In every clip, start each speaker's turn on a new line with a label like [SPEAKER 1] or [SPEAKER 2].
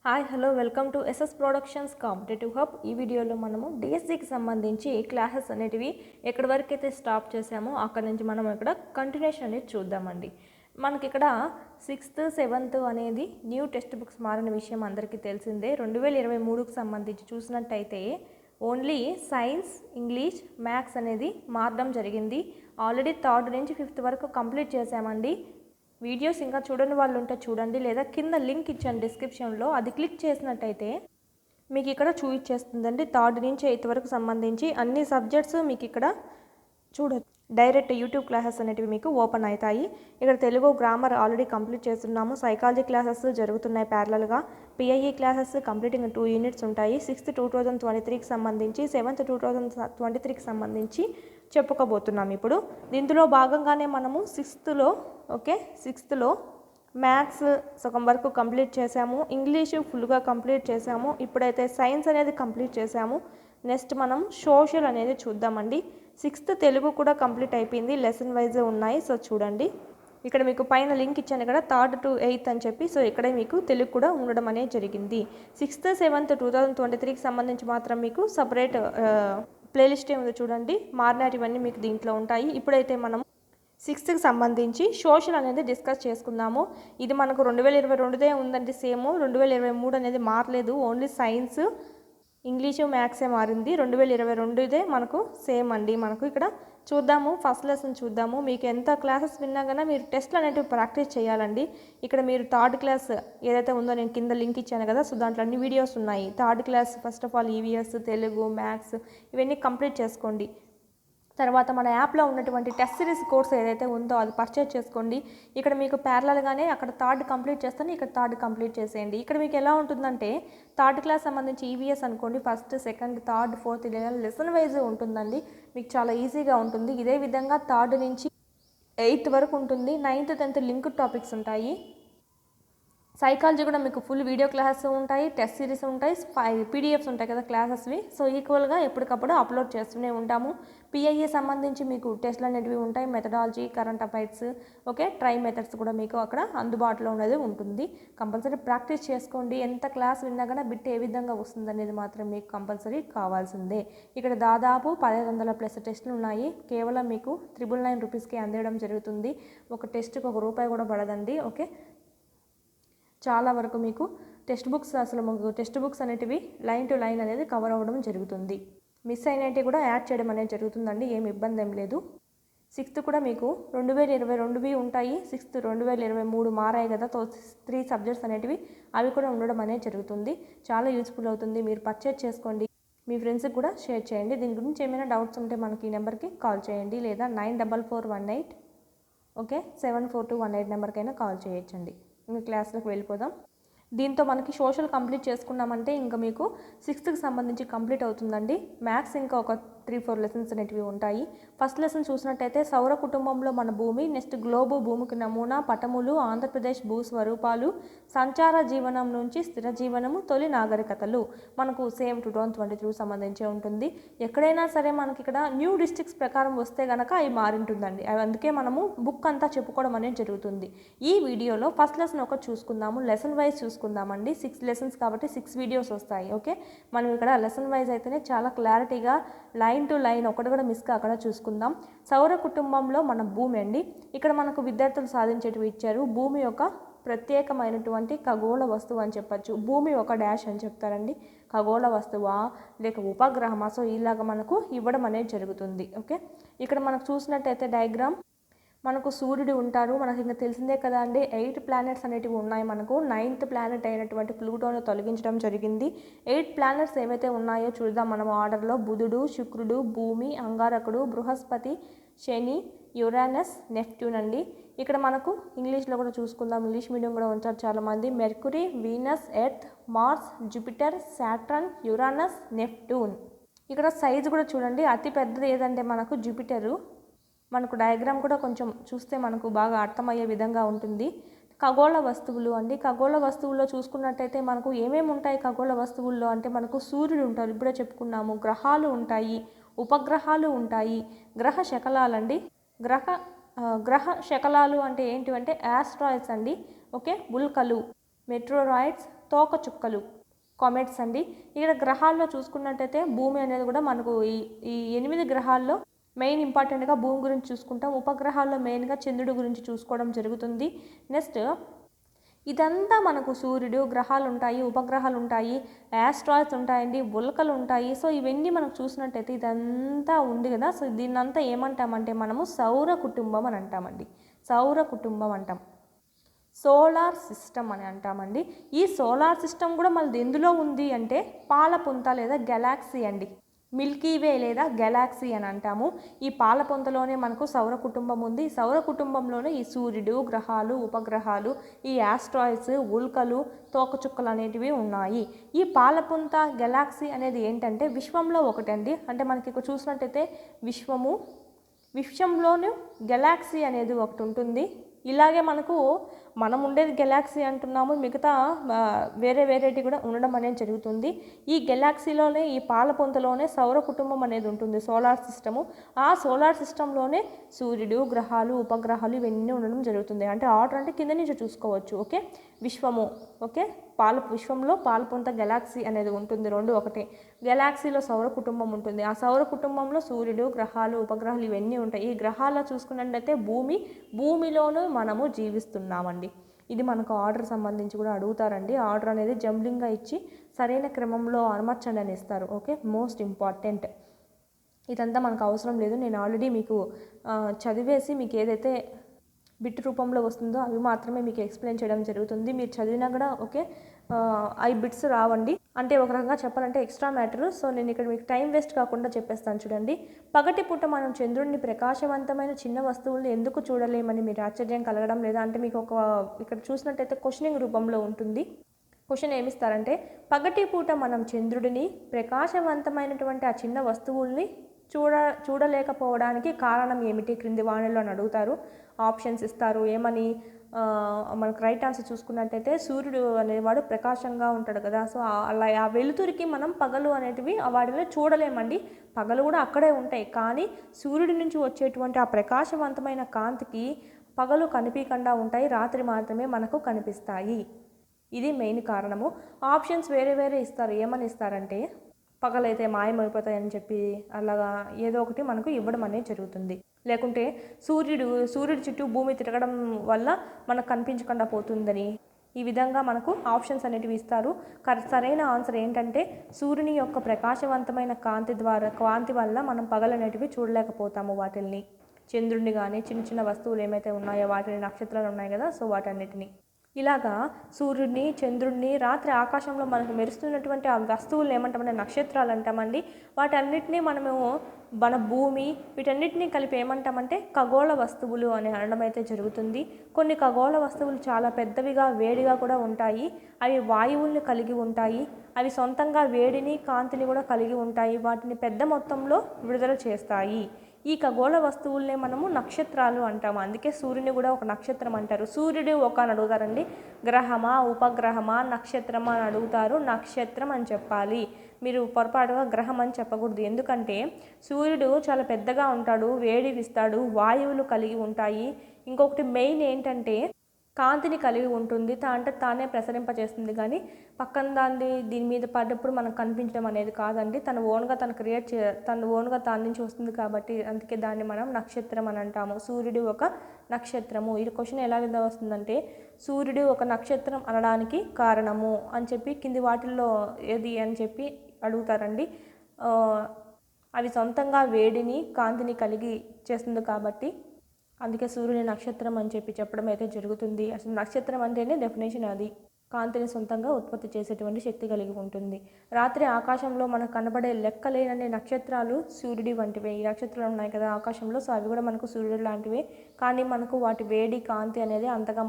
[SPEAKER 1] Hi hello welcome to SS productions competitive hub. ఈ వీడియోలో మనము డిఎస్సికి సంబంధించి క్లాసెస్ అనేటివి ఎక్కడి వరకు అయితే స్టాప్ చేసామో అక్కడ నుంచి మనం ఇక్కడ కంటిన్యూషన్ అనేది చూద్దామండి. మనకి ఇక్కడ 6th 7th అనేది న్యూ టెక్స్ట్ బుక్స్ మారిన విషయం అందరికీ తెలిసిందే. 2023కు సంబంధించి చూసినట్టయితే ఓన్లీ సైన్స్, ఇంగ్లీష్, మ్యాథ్స్ అనేది మారడం జరిగింది. ఆల్రెడీ 3rd నుంచి 5th వరకు కంప్లీట్ చేసామండి. వీడియోస్ ఇంకా చూడని వాళ్ళు ఉంటే చూడండి, లేదా కింద లింక్ ఇచ్చాను డిస్క్రిప్షన్లో, అది క్లిక్ చేసినట్టయితే మీకు ఇక్కడ చూపించేస్తుందండి. 3rd నుంచి 8th వరకు సంబంధించి అన్ని సబ్జెక్ట్స్ మీకు ఇక్కడ చూడొచ్చు. డైరెక్ట్ యూట్యూబ్ క్లాసెస్ అనేటివి మీకు ఓపెన్ అవుతాయి. ఇక్కడ తెలుగు గ్రామర్ ఆల్రెడీ కంప్లీట్ చేస్తున్నాము. సైకాలజీ క్లాసెస్ జరుగుతున్నాయి ప్యారలల్గా. పిఐఈ క్లాసెస్ కంప్లీటింగ్ 2 యూనిట్స్ ఉంటాయి. 6th 2023కి సంబంధించి, 7th 2023కి సంబంధించి చెప్పుకోబోతున్నాం. ఇప్పుడు దీంట్లో భాగంగానే మనము 6thలో మ్యాథ్స్ సగం వరకు కంప్లీట్ చేసాము. ఇంగ్లీషు ఫుల్గా కంప్లీట్ చేసాము. ఇప్పుడైతే సైన్స్ అనేది కంప్లీట్ చేసాము. నెక్స్ట్ మనం సోషల్ అనేది చూద్దామండి. 6th తెలుగు కూడా కంప్లీట్ అయిపోయింది. లెసన్ వైజ్ ఉన్నాయి. సో చూడండి, ఇక్కడ మీకు పైన లింక్ ఇచ్చాను కదా, 3rd to 8th అని చెప్పి. సో ఇక్కడే మీకు తెలుగు కూడా ఉండడం అనేది జరిగింది. 6th 7th 2023కి సంబంధించి మాత్రం మీకు సపరేట్ ప్లేలిస్ట్ ఏముందో చూడండి. మారినటివన్నీ మీకు దీంట్లో ఉంటాయి. ఇప్పుడైతే మనం 6th సంబంధించి సోషల్ అనేది డిస్కస్ చేసుకుందాము. ఇది మనకు 2022దే ఉందండి. సేమ్ 2023 అనేది మారలేదు. ఓన్లీ సైన్స్, ఇంగ్లీషు, మ్యాథ్సే మారింది. 2022దే మనకు సేమ్ అండి. మనకు ఇక్కడ చూద్దాము. ఫస్ట్ లెసన్ చూద్దాము. మీకు ఎంత క్లాసెస్ విన్నా కన్నా మీరు టెస్ట్లు అనేవి ప్రాక్టీస్ చేయాలండి. ఇక్కడ మీరు 3rd క్లాస్ ఏదైతే ఉందో నేను కింద లింక్ ఇచ్చాను కదా, సో దాంట్లో అన్ని వీడియోస్ ఉన్నాయి. 3rd class first of all EVS, Telugu, maths ఇవన్నీ కంప్లీట్ చేసుకోండి. తర్వాత మన యాప్లో ఉన్నటువంటి టెస్ట్ సిరీస్ కోర్స్ ఏదైతే ఉందో అది పర్చేజ్ చేసుకోండి. ఇక్కడ మీకు ప్యారలల్గానే అక్కడ 3rd కంప్లీట్ చేస్తాను, ఇక్కడ 3rd కంప్లీట్ చేసేయండి. ఇక్కడ మీకు ఎలా ఉంటుందంటే 3rd క్లాస్ సంబంధించి ఈవీఎస్ అనుకోండి, 1st 2nd 3rd 4th ఇలా లెసన్ వైజ్ ఉంటుందండి. మీకు చాలా ఈజీగా ఉంటుంది. ఇదే విధంగా 3rd నుంచి 8th వరకు ఉంటుంది. 9th 10th లింక్ టాపిక్స్ ఉంటాయి. సైకాలజీ కూడా మీకు ఫుల్ వీడియో క్లాసెస్ ఉంటాయి, టెస్ట్ సిరీస్ ఉంటాయి, పీడిఎఫ్స్ ఉంటాయి కదా క్లాసెస్వి. సో ఈక్వల్గా ఎప్పటికప్పుడు అప్లోడ్ చేస్తూనే ఉంటాము. పిఐఏ సంబంధించి మీకు టెస్ట్లు అనేటివి ఉంటాయి, methodology, current affairs, okay, try methods కూడా మీకు అక్కడ అందుబాటులో ఉన్నది ఉంటుంది. కంపల్సరీ ప్రాక్టీస్ చేసుకోండి. ఎంత క్లాస్ విన్నా కానీ బిట్ ఏ విధంగా వస్తుంది అనేది మాత్రం మీకు కంపల్సరీ కావాల్సిందే. ఇక్కడ దాదాపు 1500+ టెస్టులు ఉన్నాయి. కేవలం మీకు 999 రూపీస్కి అందేయడం జరుగుతుంది. ఒక టెస్ట్కి ₹1 కూడా పడదండి. ఓకే, చాలా వరకు మీకు టెక్స్ట్ బుక్స్ అనేటివి లైన్ టు లైన్ అనేది కవర్ అవ్వడం జరుగుతుంది. మిస్ అయినవి కూడా యాడ్ చేయడం అనేది జరుగుతుందండి. ఏమి ఇబ్బంది ఏం లేదు. 6th కూడా మీకు 2022వి ఉంటాయి. 6th 2023 మారాయి కదా, 3 సబ్జెక్ట్స్ అనేటివి అవి కూడా ఉండడం అనేది జరుగుతుంది. చాలా యూస్ఫుల్ అవుతుంది. మీరు పర్చేజ్ చేసుకోండి, మీ ఫ్రెండ్స్కి కూడా షేర్ చేయండి. దీని గురించి ఏమైనా డౌట్స్ ఉంటే మనకి ఈ నెంబర్కి కాల్ చేయండి, లేదా 9441 ఓకే 74218 నెంబర్కైనా కాల్ చేయొచ్చండి. ఇంకా క్లాస్లోకి వెళ్ళిపోదాం. దీంతో మనకి సోషల్ కంప్లీట్ చేసుకున్నామంటే ఇంకా మీకు 6th సంబంధించి కంప్లీట్ అవుతుందండి. మ్యాథ్స్ ఇంకా ఒక 3-4 లెసన్స్ అనేటివి ఉంటాయి. ఫస్ట్ లెసన్ చూసినట్టయితే సౌర కుటుంబంలో మన భూమి, నెక్స్ట్ గ్లోబు, భూమికి నమూనా, పటములు, ఆంధ్రప్రదేశ్ భూస్వరూపాలు, సంచార జీవనం నుంచి స్థిర జీవనము, తొలి నాగరికతలు. మనకు సేమ్ 2023 సంబంధించి ఉంటుంది. ఎక్కడైనా సరే మనకి ఇక్కడ న్యూ డిస్ట్రిక్ట్స్ ప్రకారం వస్తే కనుక అవి మారింటుందండి. అవి అందుకే మనము బుక్ అంతా చెప్పుకోవడం అనేది జరుగుతుంది. ఈ వీడియోలో ఫస్ట్ లెసన్ ఒకటి చూసుకుందాము. Lesson wise చూసుకుందామండి. 6 లెసన్స్ కాబట్టి 6 వీడియోస్ వస్తాయి. ఓకే, మనం ఇక్కడ లెసన్ వైజ్ అయితేనే చాలా క్లారిటీగా లైన్ టు లైన్ ఒకటి కూడా మిస్ కాకుండా చూసుకుందాం. సౌర కుటుంబంలో మన భూమి అండి. ఇక్కడ మనకు విద్యార్థులు సాధించేటివి ఇచ్చారు. భూమి యొక్క ప్రత్యేకమైనటువంటి ఖగోళ వస్తువు అని చెప్పచ్చు. భూమి ఒక డాష్ అని చెప్తారండి. ఖగోళ వస్తువా లేక ఉపగ్రహమా, సో ఇలాగ మనకు ఇవ్వడం అనేది జరుగుతుంది. ఓకే, ఇక్కడ మనకు చూసినట్టయితే డయాగ్రామ్ మనకు సూర్యుడు ఉంటారు. మనకి ఇంకా తెలిసిందే కదా అండి, 8 ప్లానెట్స్ అనేటివి ఉన్నాయి. మనకు 9th ప్లానెట్ అయినటువంటి ప్లూటోను తొలగించడం జరిగింది. 8 ప్లానెట్స్ ఏవైతే ఉన్నాయో చూద్దాం మనం ఆర్డర్లో. బుధుడు, శుక్రుడు, భూమి, అంగారకుడు, బృహస్పతి, శని, యురానస్, నెప్ట్యూన్ అండి. ఇక్కడ మనకు ఇంగ్లీష్లో కూడా చూసుకుందాం. ఇంగ్లీష్ మీడియం కూడా ఉంటారు చాలామంది. Mercury, Venus, Earth, Mars, Jupiter, Saturn, Uranus, Neptune. ఇక్కడ సైజు కూడా చూడండి, అతి పెద్దది ఏదంటే మనకు జూపిటరు. మనకు డయాగ్రామ్ కూడా కొంచెం చూస్తే మనకు బాగా అర్థమయ్యే విధంగా ఉంటుంది. ఖగోళ వస్తువులు అండి. ఖగోళ వస్తువుల్లో చూసుకున్నట్టయితే మనకు ఏమేమి ఉంటాయి ఖగోళ వస్తువుల్లో అంటే మనకు సూర్యుడు ఉంటారు, ఇప్పుడే చెప్పుకున్నాము. గ్రహాలు ఉంటాయి, ఉపగ్రహాలు ఉంటాయి, గ్రహ శకలాలండి. గ్రహ శకలాలు అంటే ఏంటివంటే యాస్ట్రాయిడ్స్ అండి. ఓకే, ఉల్కలు, మెట్రోరాయిడ్స్, తోక చుక్కలు కామెట్స్ అండి. ఇక్కడ గ్రహాల్లో చూసుకున్నట్టయితే భూమి అనేది కూడా మనకు ఈ 8 గ్రహాల్లో మెయిన్ ఇంపార్టెంట్గా భూమి గురించి చూసుకుంటాం. ఉపగ్రహాల్లో మెయిన్గా చంద్రుడి గురించి చూసుకోవడం జరుగుతుంది. నెక్స్ట్ ఇదంతా మనకు సూర్యుడు, గ్రహాలు ఉంటాయి, ఉపగ్రహాలు ఉంటాయి, యాస్ట్రాయిడ్స్ ఉంటాయండి, ఉల్కలు ఉంటాయి. సో ఇవన్నీ మనకు చూసినట్టయితే ఇదంతా ఉంది కదా. సో దీన్నంతా ఏమంటామంటే మనము సౌర కుటుంబం అని అంటామండి. సౌర కుటుంబం అంటాం. సోలార్ సిస్టమ్ అని అంటామండి. ఈ సోలార్ సిస్టమ్ కూడా మళ్ళీ ఎందులో ఉంది అంటే పాలపుంత లేదా గెలాక్సీ అండి. మిల్కీవే లేదా గెలాక్సీ అని అంటాము. ఈ పాలపుంతలోనే మనకు సౌర కుటుంబం ఉంది. సౌర కుటుంబంలోనే ఈ సూర్యుడు, గ్రహాలు, ఉపగ్రహాలు, ఈ యాస్ట్రాయిడ్స్, ఉల్కలు, తోకచుక్కలు అనేటివి ఉన్నాయి. ఈ పాలపుంత గెలాక్సీ అనేది ఏంటంటే విశ్వంలో ఒకటండి. అంటే మనకి ఇక్కడ చూసినట్టయితే విశ్వంలోనే గెలాక్సీ అనేది ఒకటి ఉంటుంది. ఇలాగే మనం ఉండేది గెలాక్సీ అంటున్నాము, మిగతా వేరేటి కూడా ఉండడం అనేది జరుగుతుంది. ఈ గెలాక్సీలోనే ఈ పాలపుంతలోనే సౌర కుటుంబం అనేది ఉంటుంది, సోలార్ సిస్టము. ఆ సోలార్ సిస్టంలోనే సూర్యుడు, గ్రహాలు, ఉపగ్రహాలు ఇవన్నీ ఉండడం జరుగుతుంది. అంటే ఆర్డర్ అంటే కింద నుంచి చూసుకోవచ్చు. ఓకే, విశ్వము. ఓకే, విశ్వంలో పాలపుంత గెలాక్సీ అనేది ఉంటుంది, రెండు ఒకటే. గెలాక్సీలో సౌర కుటుంబం ఉంటుంది. ఆ సౌర కుటుంబంలో సూర్యుడు, గ్రహాలు, ఉపగ్రహాలు ఇవన్నీ ఉంటాయి. ఈ గ్రహాల్లో చూసుకున్నట్లయితే భూమిలోనూ మనము జీవిస్తున్నామండి. ఇది మనకు ఆర్డర్ సంబంధించి కూడా అడుగుతారండి. ఆర్డర్ అనేది జంబ్లింగ్గా ఇచ్చి సరైన క్రమంలో అమర్చండి అని ఇస్తారు. Okay, most important. ఇదంతా మనకు అవసరం లేదు, నేను ఆల్రెడీ మీకు చదివేసి మీకు ఏదైతే బిట్ రూపంలో వస్తుందో అవి మాత్రమే మీకు ఎక్స్ప్లెయిన్ చేయడం జరుగుతుంది. మీరు చదివినా కూడా ఓకే, అవి బిట్స్ రావండి. అంటే ఒక రకంగా చెప్పాలంటే ఎక్స్ట్రా మ్యాటర్. సో నేను ఇక్కడ మీకు టైం వేస్ట్ కాకుండా చెప్పేస్తాను చూడండి. పగటి పూట మనం చంద్రుడిని ప్రకాశవంతమైన చిన్న వస్తువులను ఎందుకు చూడలేమని మీరు ఆశ్చర్యం కలగడం లేదా? అంటే మీకు ఇక్కడ చూసినట్టయితే క్వశ్చనింగ్ రూపంలో ఉంటుంది. క్వశ్చన్ ఏమిస్తారంటే పగటి పూట మనం చంద్రుడిని ప్రకాశవంతమైనటువంటి ఆ చిన్న వస్తువుల్ని చూడలేకపోవడానికి కారణం ఏమిటి క్రింది వాణిలో అని అడుగుతారు. ఆప్షన్స్ ఇస్తారు. ఏమని మనకు రైట్ ఆన్సర్ చూసుకున్నట్టయితే సూర్యుడు అనేవాడు ప్రకాశంగా ఉంటాడు కదా. సో అలా ఆ వెలుతురికి మనం పగలు అనేటివి వాటిని చూడలేమండి. పగలు కూడా అక్కడే ఉంటాయి, కానీ సూర్యుడి నుంచి వచ్చేటువంటి ఆ ప్రకాశవంతమైన కాంతికి పగలు కనిపించకుండా ఉంటాయి, రాత్రి మాత్రమే మనకు కనిపిస్తాయి. ఇది మెయిన్ కారణము. ఆప్షన్స్ వేరే ఇస్తారు. ఏమని ఇస్తారంటే పగలైతే మాయమైపోతాయని చెప్పి అలాగా ఏదో ఒకటి మనకు ఇవ్వడం అనేది జరుగుతుంది. లేకుంటే సూర్యుడి చుట్టూ భూమి తిరగడం వల్ల మనకు కనిపించకుండా పోతుందని ఈ విధంగా మనకు ఆప్షన్స్ అనేటివి ఇస్తారు. సరైన ఆన్సర్ ఏంటంటే సూర్యుని యొక్క ప్రకాశవంతమైన కాంతి వల్ల మనం పగలనేటివి చూడలేకపోతాము వాటిల్ని. చంద్రుడిని కానీ చిన్న వస్తువులు ఏమైతే ఉన్నాయో వాటిని, నక్షత్రాలు ఉన్నాయి కదా, సో వాటన్నిటిని. ఇలాగా సూర్యుడిని, చంద్రుడిని, రాత్రి ఆకాశంలో మనకు మెరుస్తున్నటువంటి ఆ వస్తువులు ఏమంటామంటే నక్షత్రాలు అంటామండి. వాటన్నిటినీ మనము మన భూమి వీటన్నిటినీ కలిపి ఏమంటామంటే ఖగోళ వస్తువులు అని అనడం అయితే జరుగుతుంది. కొన్ని ఖగోళ వస్తువులు చాలా పెద్దవిగా, వేడిగా కూడా ఉంటాయి. అవి వాయువుల్ని కలిగి ఉంటాయి. అవి సొంతంగా వేడిని, కాంతిని కూడా కలిగి ఉంటాయి. వాటిని పెద్ద మొత్తంలో విడుదల చేస్తాయి. ఈ ఖగోళ వస్తువుల్నే మనము నక్షత్రాలు అంటాము. అందుకే సూర్యుని కూడా ఒక నక్షత్రం అంటారు. సూర్యుడు ఒక అని అడుగుతారండి. గ్రహమా, ఉపగ్రహమా, నక్షత్రమా అని అడుగుతారు. నక్షత్రం అని చెప్పాలి. మీరు పొరపాటుగా గ్రహం అని చెప్పకూడదు. ఎందుకంటే సూర్యుడు చాలా పెద్దగా ఉంటాడు, వేడినిస్తాడు, వాయువులు కలిగి ఉంటాయి. ఇంకొకటి మెయిన్ ఏంటంటే కాంతిని కలిగి ఉంటుంది. అంటే తానే ప్రసరింపజేస్తుంది, కానీ పక్కన దీని మీద పడ్డప్పుడు మనకు కనిపించడం అనేది కాదండి. తన ఓన్గా దాని నుంచి వస్తుంది కాబట్టి అందుకే దాన్ని మనం నక్షత్రం అని అంటాము. సూర్యుడు ఒక నక్షత్రము. ఇది క్వశ్చన్ ఎలా విధంగా వస్తుందంటే సూర్యుడు ఒక నక్షత్రం అనడానికి కారణము అని చెప్పి కింది వాటిల్లో ఏది అని చెప్పి అడుగుతారండి. అవి సొంతంగా వేడిని, కాంతిని కలిగి చేస్తుంది కాబట్టి అందుకే సూర్యుని నక్షత్రం అని చెప్పి చెప్పడం అయితే జరుగుతుంది. అసలు నక్షత్రం అంటేనే డెఫినేషన్ అది. కాంతిని సొంతంగా ఉత్పత్తి చేసేటువంటి శక్తి కలిగి ఉంటుంది. రాత్రి ఆకాశంలో మనకు కనబడే లెక్కలేనన్ని నక్షత్రాలు సూర్యుడి వంటివే. ఈ నక్షత్రాలు ఉన్నాయి కదా ఆకాశంలో, సో అవి కూడా మనకు సూర్యుడు లాంటివే. కానీ మనకు వాటి వేడి, కాంతి అనేది అంతగా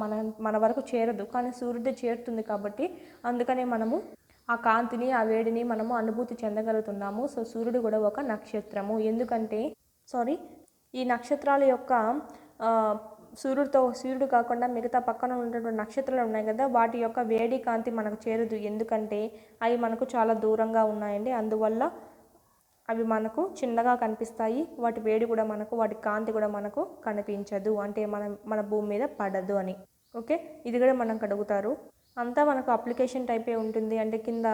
[SPEAKER 1] మన వరకు చేరదు, కానీ సూర్యుడి చేరుతుంది కాబట్టి అందుకనే మనము ఆ కాంతిని, ఆ వేడిని మనము అనుభూతి చెందగలుగుతున్నాము. సో సూర్యుడు కూడా ఒక నక్షత్రము. ఎందుకంటే ఈ నక్షత్రాల యొక్క సూర్యుడు కాకుండా మిగతా పక్కన ఉన్నటువంటి నక్షత్రాలు ఉన్నాయి కదా, వాటి యొక్క వేడి, కాంతి మనకు చేరదు. ఎందుకంటే అవి మనకు చాలా దూరంగా ఉన్నాయండి. అందువల్ల అవి మనకు చిన్నగా కనిపిస్తాయి. వాటి వేడి కూడా వాటి కాంతి కూడా మనకు కనిపించదు. అంటే మన భూమి మీద పడదు అని. ఓకే, ఇది కూడా మనకు అడుగుతారు. అంతా మనకు అప్లికేషన్ టైపే ఉంటుంది. అంటే కింద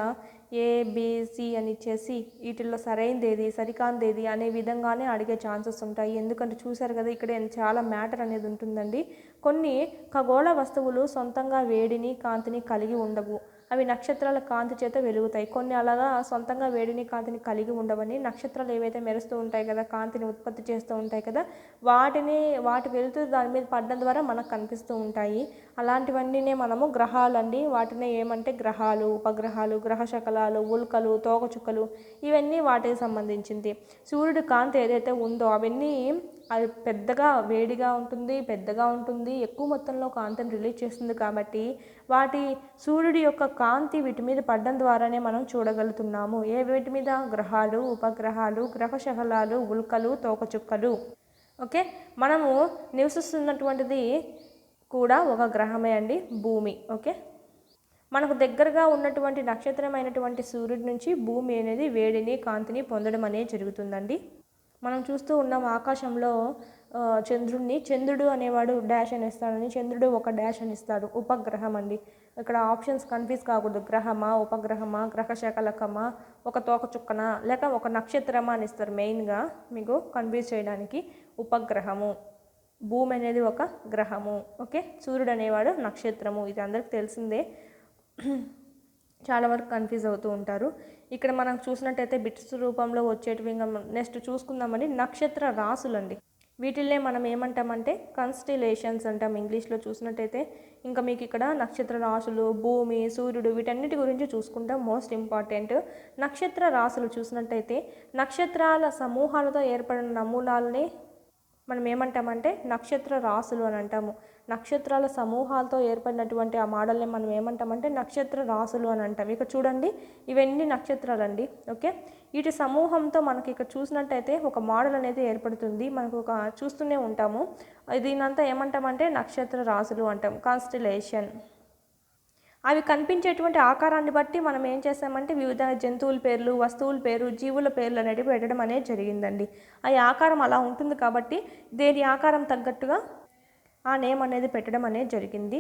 [SPEAKER 1] ఏబిసి అని ఇచ్చేసి వీటిల్లో సరైనదేది సరికానిదేది అనే విధంగానే అడిగే ఛాన్సెస్ ఉంటాయి. ఎందుకంటే చూశారు కదా ఇక్కడ చాలా మ్యాటర్ అనేది ఉంటుందండి. కొన్ని ఖగోళ వస్తువులు సొంతంగా వేడిని కాంతిని కలిగి ఉండవు. అవి నక్షత్రాల కాంతి చేత వెలుగుతాయి. కొన్ని అలాగా సొంతంగా వేడిని కాంతిని కలిగి ఉండవని నక్షత్రాలు ఏవైతే మెరుస్తూ ఉంటాయి కదా, కాంతిని ఉత్పత్తి చేస్తూ ఉంటాయి కదా, వాటి వెలుతూ దాని మీద పడడం ద్వారా మనకు కనిపిస్తూ ఉంటాయి. అలాంటివన్నీనే మనము గ్రహాలండి. వాటినే ఏమంటే గ్రహాలు, ఉపగ్రహాలు, గ్రహ శకలాలు, ఉల్కలు, తోకచుక్కలు ఇవన్నీ వాటికి సంబంధించింది. సూర్యుడి కాంతి ఏదైతే ఉందో అవన్నీ అది పెద్దగా వేడిగా ఉంటుంది, ఎక్కువ మొత్తంలో కాంతిని రిలీజ్ చేస్తుంది. కాబట్టి సూర్యుడి యొక్క కాంతి వీటి మీద పడడం ద్వారానే మనం చూడగలుగుతున్నాము. వీటి మీద? గ్రహాలు, ఉపగ్రహాలు, గ్రహ శకలాలు, ఉల్కలు, తోకచుక్కలు. ఓకే, మనము నివసిస్తున్నటువంటిది కూడా ఒక గ్రహమే అండి, భూమి. ఓకే, మనకు దగ్గరగా ఉన్నటువంటి నక్షత్రమైనటువంటి సూర్యుడి నుంచి భూమి అనేది వేడిని కాంతిని పొందడం అనేది జరుగుతుందండి. మనం చూస్తూ ఉన్నాం ఆకాశంలో చంద్రుడు అనేవాడు డాష్ అని ఇస్తాడని, చంద్రుడు ఒక డాష్ అని ఇస్తాడు. ఉపగ్రహం అండి. ఇక్కడ ఆప్షన్స్ కన్ఫ్యూజ్ కాకూడదు. గ్రహమా, ఉపగ్రహమా, గ్రహ శకలకమా, ఒక తోక చుక్కనా, లేక ఒక నక్షత్రమా అని ఇస్తారు. మెయిన్గా మీకు కన్ఫ్యూజ్ చేయడానికి ఉపగ్రహము. భూమి అనేది ఒక గ్రహము. ఓకే, సూర్యుడు అనేవాడు నక్షత్రము. ఇది అందరికి తెలిసిందే. చాలా వరకు కన్ఫ్యూజ్ అవుతూ ఉంటారు. ఇక్కడ మనం చూసినట్టయితే బిట్స్ రూపంలో వచ్చేటివి. నెక్స్ట్ చూసుకుందామండి నక్షత్ర రాసులండి. వీటిల్నే మనం ఏమంటామంటే కన్స్టిలేషన్స్ అంటాం ఇంగ్లీష్లో చూసినట్టయితే. ఇంకా మీకు ఇక్కడ నక్షత్ర రాసులు, భూమి, సూర్యుడు వీటన్నిటి గురించి చూసుకుంటాం. మోస్ట్ ఇంపార్టెంట్ నక్షత్ర రాసులు చూసినట్టయితే నక్షత్రాల సమూహాలతో ఏర్పడిన నమూనాలని మనం ఏమంటామంటే నక్షత్ర రాసులు అని అంటాము. నక్షత్రాల సమూహాలతో ఏర్పడినటువంటి ఆ మోడల్ని మనం ఏమంటామంటే నక్షత్ర రాసులు అని అంటాం. ఇక చూడండి, ఇవన్నీ నక్షత్రాలండి. ఓకే, వీటి సమూహంతో మనకి ఇక్కడ చూసినట్టయితే ఒక మోడల్ అనేది ఏర్పడుతుంది. మనకు ఒక చూస్తూనే ఉంటాము. దీనంతా ఏమంటామంటే నక్షత్ర రాసులు అంటాం, కాన్స్టిలేషన్. అవి కనిపించేటువంటి ఆకారాన్ని బట్టి మనం ఏం చేస్తామంటే వివిధ జంతువుల పేర్లు, వస్తువుల పేరు, జీవుల పేర్లు అనేవి పెట్టడం అనేది జరిగిందండి. ఆ ఆకారం అలా ఉంటుంది కాబట్టి దేని ఆకారం తగ్గట్టుగా ఆ నేమ్ అనేది పెట్టడం అనేది జరిగింది.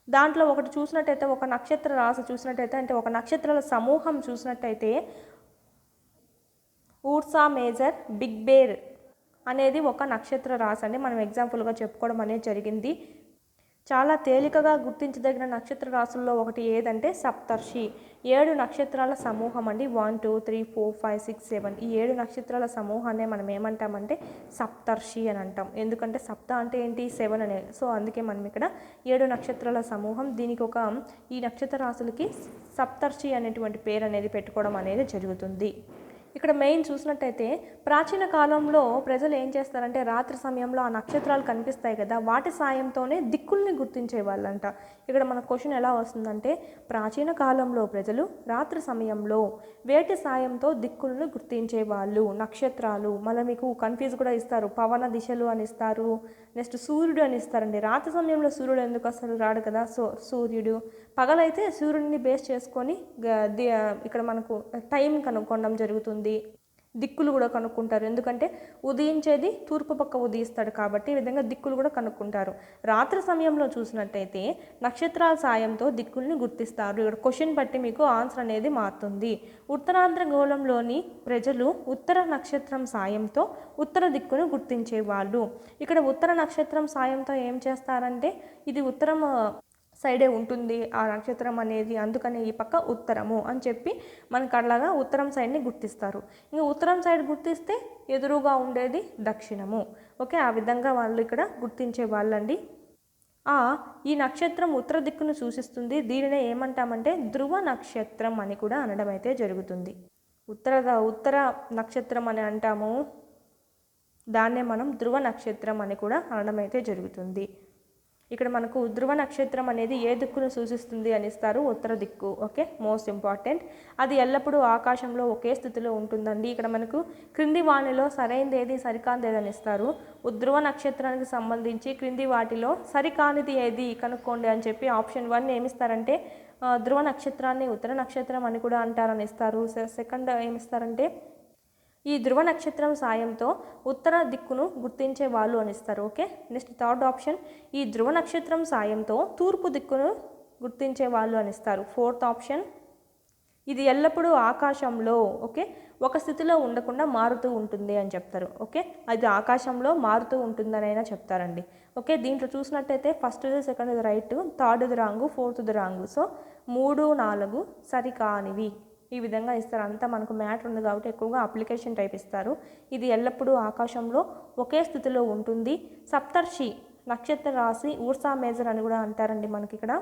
[SPEAKER 1] దాంట్లో ఒకటి చూసినట్టయితే ఒక నక్షత్ర రాశి చూసినట్టయితే అంటే ఒక నక్షత్రాల సమూహం చూసినట్టయితే ఊర్సా మేజర్, బిగ్ బేర్ అనేది ఒక నక్షత్ర రాశి అండి. మనం ఎగ్జాంపుల్గా చెప్పుకోవడం అనేది జరిగింది. చాలా తేలికగా గుర్తించదగిన నక్షత్ర రాశుల్లో ఒకటి ఏదంటే సప్తర్షి. 7 నక్షత్రాల సమూహం అండి. 1 2 3 4 5 6 7 ఈ 7 నక్షత్రాల సమూహాన్ని మనం ఏమంటామంటే సప్తర్షి అని అంటాం. ఎందుకంటే సప్త అంటే ఏంటి, 7 అనే. సో అందుకే మనం ఇక్కడ 7 నక్షత్రాల సమూహం. దీనికి ఈ నక్షత్ర రాశులకి సప్తర్షి అనేటువంటి పేరు అనేది పెట్టుకోవడం అనేది జరుగుతుంది. ఇక్కడ మెయిన్ చూసినట్టయితే ప్రాచీన కాలంలో ప్రజలు ఏం చేస్తారంటే రాత్రి సమయంలో ఆ నక్షత్రాలు కనిపిస్తాయి కదా, వాటి సాయంతోనే దిక్కుల్ని గుర్తించే వాళ్ళంట. ఇక్కడ మన క్వశ్చన్ ఎలా వస్తుందంటే ప్రాచీన కాలంలో ప్రజలు రాత్రి సమయంలో వేటి సాయంతో దిక్కులను గుర్తించే వాళ్ళు. నక్షత్రాలు మళ్ళీ మీకు కన్ఫ్యూజ్ కూడా ఇస్తారు, పవన దిశలు అని ఇస్తారు, నెక్స్ట్ సూర్యుడు అని ఇస్తారండి. రాత్రి సమయంలో సూర్యుడు ఎందుకు అసలు రాడు కదా, సో సూర్యుడు. పగలైతే సూర్యుడిని బేస్ చేసుకొని ఇక్కడ మనకు టైం కనుక్కోవడం జరుగుతుంది. దిక్కులు కూడా కనుక్కుంటారు, ఎందుకంటే ఉదయించేది తూర్పు పక్క ఉదయిస్తాడు కాబట్టి ఈ విధంగా దిక్కులు కూడా కనుక్కుంటారు. రాత్రి సమయంలో చూసినట్టయితే నక్షత్రాల సాయంతో దిక్కుల్ని గుర్తిస్తారు. ఇక్కడ క్వశ్చన్ బట్టి మీకు ఆన్సర్ అనేది మారుతుంది. ఉత్తరాంధ్ర గోళంలోని ప్రజలు ఉత్తర నక్షత్రం సాయంతో ఉత్తర దిక్కును గుర్తించేవాళ్ళు. ఇక్కడ ఉత్తర నక్షత్రం సాయంతో ఏం చేస్తారంటే ఇది ఉత్తరం సైడే ఉంటుంది ఆ నక్షత్రం అనేది, అందుకని ఈ పక్క ఉత్తరము అని చెప్పి మనకు అలాగా ఉత్తరం సైడ్ని గుర్తిస్తారు. ఇంకా ఉత్తరం సైడ్ గుర్తిస్తే ఎదురుగా ఉండేది దక్షిణము. ఓకే, ఆ విధంగా వాళ్ళు ఇక్కడ గుర్తించే వాళ్ళండి. ఈ నక్షత్రం ఉత్తర దిక్కును సూచిస్తుంది. దీనినే ఏమంటామంటే ధ్రువ నక్షత్రం అని కూడా అనడం అయితే జరుగుతుంది. ఉత్తర నక్షత్రం అని అంటాము, దాన్నే మనం ధ్రువ నక్షత్రం అని కూడా అనడం అయితే జరుగుతుంది. ఇక్కడ మనకు ధ్రువ నక్షత్రం అనేది ఏ దిక్కును సూచిస్తుంది అని ఇస్తారు, ఉత్తర దిక్కు. Okay, most important. అది ఎల్లప్పుడూ ఆకాశంలో ఒకే స్థితిలో ఉంటుందండి. ఇక్కడ మనకు క్రింది వాటిలో సరైనది ఏది సరికానిది అని ఇస్తారు. ధ్రువ నక్షత్రానికి సంబంధించి క్రింది వాటిలో సరికానిది ఏది కనుక్కోండి అని చెప్పి ఆప్షన్ 1 ఏమిస్తారంటే ధ్రువ నక్షత్రాన్ని ఉత్తర నక్షత్రం అని కూడా అంటారని ఇస్తారు. సెకండ్ ఏమిస్తారంటే ఈ ధ్రువ నక్షత్రం సాయంతో ఉత్తర దిక్కును గుర్తించే వాళ్ళు అని ఇస్తారు. ఓకే, నెక్స్ట్ థర్డ్ ఆప్షన్ ఈ ధ్రువ నక్షత్రం సాయంతో తూర్పు దిక్కును గుర్తించే వాళ్ళు అని ఇస్తారు. ఫోర్త్ ఆప్షన్, ఇది ఎల్లప్పుడూ ఆకాశంలో ఓకే ఒక స్థితిలో ఉండకుండా మారుతూ ఉంటుంది అని చెప్తారు. ఓకే, అది ఆకాశంలో మారుతూ ఉంటుందని అయినా చెప్తారండి. ఓకే, దీంట్లో చూసినట్టయితే ఫస్ట్ది సెకండ్ది రైట్, థర్డ్ది రాంగు, ఫోర్త్ది రాంగు. సో 3, 4 సరికానివి ఈ విధంగా ఇస్తారు. అంతా మనకు మ్యాటర్ ఉంది కాబట్టి ఎక్కువగా అప్లికేషన్ టైప్ ఇస్తారు. ఇది ఎల్లప్పుడూ ఆకాశంలో ఒకే స్థితిలో ఉంటుంది. సప్తర్షి నక్షత్ర రాశి ఊర్సా మేజర్ అని కూడా అంటారండి మనకి ఇక్కడ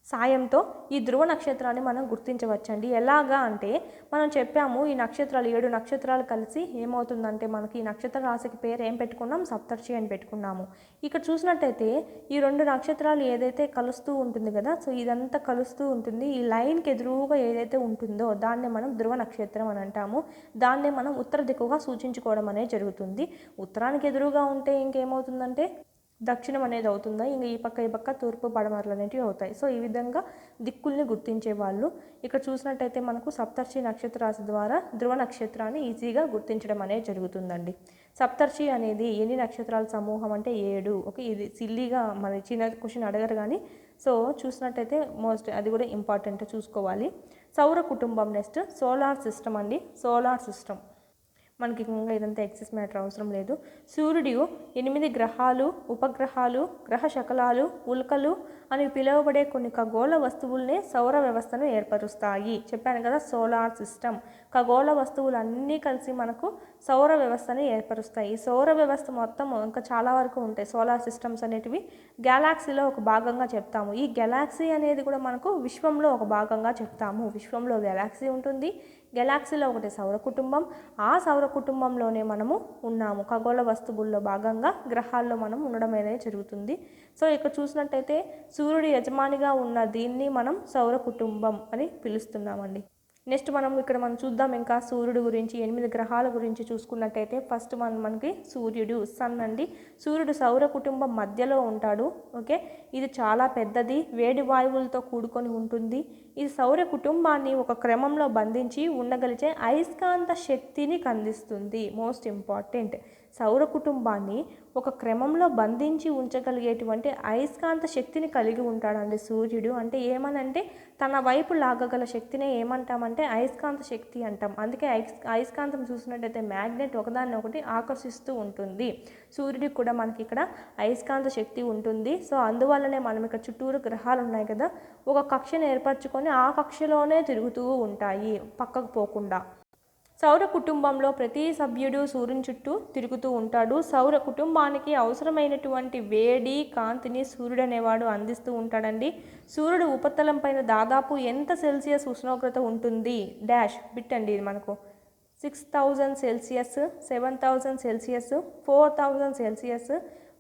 [SPEAKER 1] సాయంతో ఈ ధ్రువ నక్షత్రాన్ని మనం గుర్తించవచ్చండి. ఎలాగా అంటే మనం చెప్పాము ఈ నక్షత్రాలు 7 నక్షత్రాలు కలిసి ఏమవుతుందంటే మనకి ఈ నక్షత్ర రాశికి పేరు ఏం పెట్టుకున్నాం, సప్తర్షి అని పెట్టుకున్నాము. ఇక్కడ చూసినట్టయితే ఈ 2 నక్షత్రాలు ఏదైతే కలుస్తూ ఉంటుంది కదా, సో ఇదంతా కలుస్తూ ఉంటుంది. ఈ లైన్కి ఎదురుగా ఏదైతే ఉంటుందో దాన్నే మనం ధ్రువ నక్షత్రం అని అంటాము. దాన్నే మనం ఉత్తర దిక్కుగా సూచించుకోవడం అనేది జరుగుతుంది. ఉత్తరానికి ఎదురుగా ఉంటే ఇంకేమవుతుందంటే దక్షిణం అనేది అవుతుందా, ఇంకా ఈ పక్క తూర్పు పడమరలు అనేటివి అవుతాయి. సో ఈ విధంగా దిక్కుల్ని గుర్తించే వాళ్ళు. ఇక్కడ చూసినట్టయితే మనకు సప్తర్షి నక్షత్ర రాశి ద్వారా ధ్రువ నక్షత్రాన్ని ఈజీగా గుర్తించడం అనేది జరుగుతుందండి. సప్తర్షి అనేది ఎన్ని నక్షత్రాల సమూహం అంటే 7. ఓకే, ఇది సిల్లీగా మన చిన్న క్వశ్చన్ అడగరు కానీ సో చూసినట్టయితే మోస్ట్ అది కూడా ఇంపార్టెంట్ చూసుకోవాలి. సౌర కుటుంబం నెక్స్ట్ సోలార్ సిస్టమ్ అండి. సోలార్ సిస్టమ్ మనకి ఇంకా ఇదంతా ఎక్సెస్ మ్యాటర్ అవసరం లేదు. సూర్యుడు 8 గ్రహాలు, ఉపగ్రహాలు, గ్రహ శకలాలు, ఉల్కలు అని పిలువబడే కొన్ని ఖగోళ వస్తువులనే సౌర వ్యవస్థను ఏర్పరుస్తాయి. చెప్పాను కదా సోలార్ సిస్టమ్. ఖగోళ వస్తువులు అన్నీ కలిసి మనకు సౌర వ్యవస్థని ఏర్పరుస్తాయి. ఈ సౌర వ్యవస్థ మొత్తం ఇంకా చాలా వరకు ఉంటాయి. సోలార్ సిస్టమ్స్ అనేటివి గ్యాలాక్సీలో ఒక భాగంగా చెప్తాము. ఈ గెలాక్సీ అనేది కూడా మనకు విశ్వంలో ఒక భాగంగా చెప్తాము. విశ్వంలో గెలాక్సీ ఉంటుంది. గెలాక్సీలో ఒకటి సౌర కుటుంబం. ఆ సౌర కుటుంబంలోనే మనము ఉన్నాము. ఖగోళ వస్తువుల్లో భాగంగా గ్రహాల్లో మనం ఉండడం అనేది జరుగుతుంది. సో ఇక్కడ చూసినట్టయితే సూర్యుడి యజమానిగా ఉన్న దీన్ని మనం సౌర కుటుంబం అని పిలుస్తున్నామండి. నెక్స్ట్ మనం చూద్దాం ఇంకా సూర్యుడు గురించి 8 గ్రహాల గురించి చూసుకున్నట్టయితే ఫస్ట్ మనకి సూర్యుడు సన్ అండి. సూర్యుడు సౌర కుటుంబం మధ్యలో ఉంటాడు. ఓకే, ఇది చాలా పెద్దది, వేడి వాయువులతో కూడుకొని ఉంటుంది. ఇది సౌర కుటుంబాన్ని ఒక క్రమంలో బంధించి ఉండగలిగే అయస్కాంత శక్తిని అందిస్తుంది. మోస్ట్ ఇంపార్టెంట్, సౌర కుటుంబాన్ని ఒక క్రమంలో బంధించి ఉంచగలిగేటువంటి అయస్కాంత శక్తిని కలిగి ఉంటాడండి సూర్యుడు. అంటే ఏమనంటే తన వైపు లాగగల శక్తినే ఏమంటామంటే అయస్కాంత శక్తి అంటాం. అందుకే అయస్కాంతం చూసినట్టయితే మ్యాగ్నెట్ ఒకదాన్ని ఒకటి ఆకర్షిస్తూ ఉంటుంది. సూర్యుడికి కూడా మనకి ఇక్కడ అయస్కాంత శక్తి ఉంటుంది. సో అందువల్లనే మనం ఇక్కడ చుట్టూరు గ్రహాలు ఉన్నాయి కదా, ఒక కక్షను ఏర్పరచుకొని ఆ కక్షలోనే తిరుగుతూ ఉంటాయి పక్కకు పోకుండా. సౌర కుటుంబంలో ప్రతి సభ్యుడు సూర్యుని చుట్టూ తిరుగుతూ ఉంటాడు. సౌర కుటుంబానికి అవసరమైనటువంటి వేడి కాంతిని సూర్యుడు అనేవాడు అందిస్తూ ఉంటాడండి. సూర్యుడు ఉపరితలం పైన దాదాపు ఎంత సెల్సియస్ ఉష్ణోగ్రత ఉంటుంది డాష్ బిట్ అండి. ఇది మనకు 6000 సెల్సియస్, 7000 సెల్సియస్, 4000 సెల్సియస్,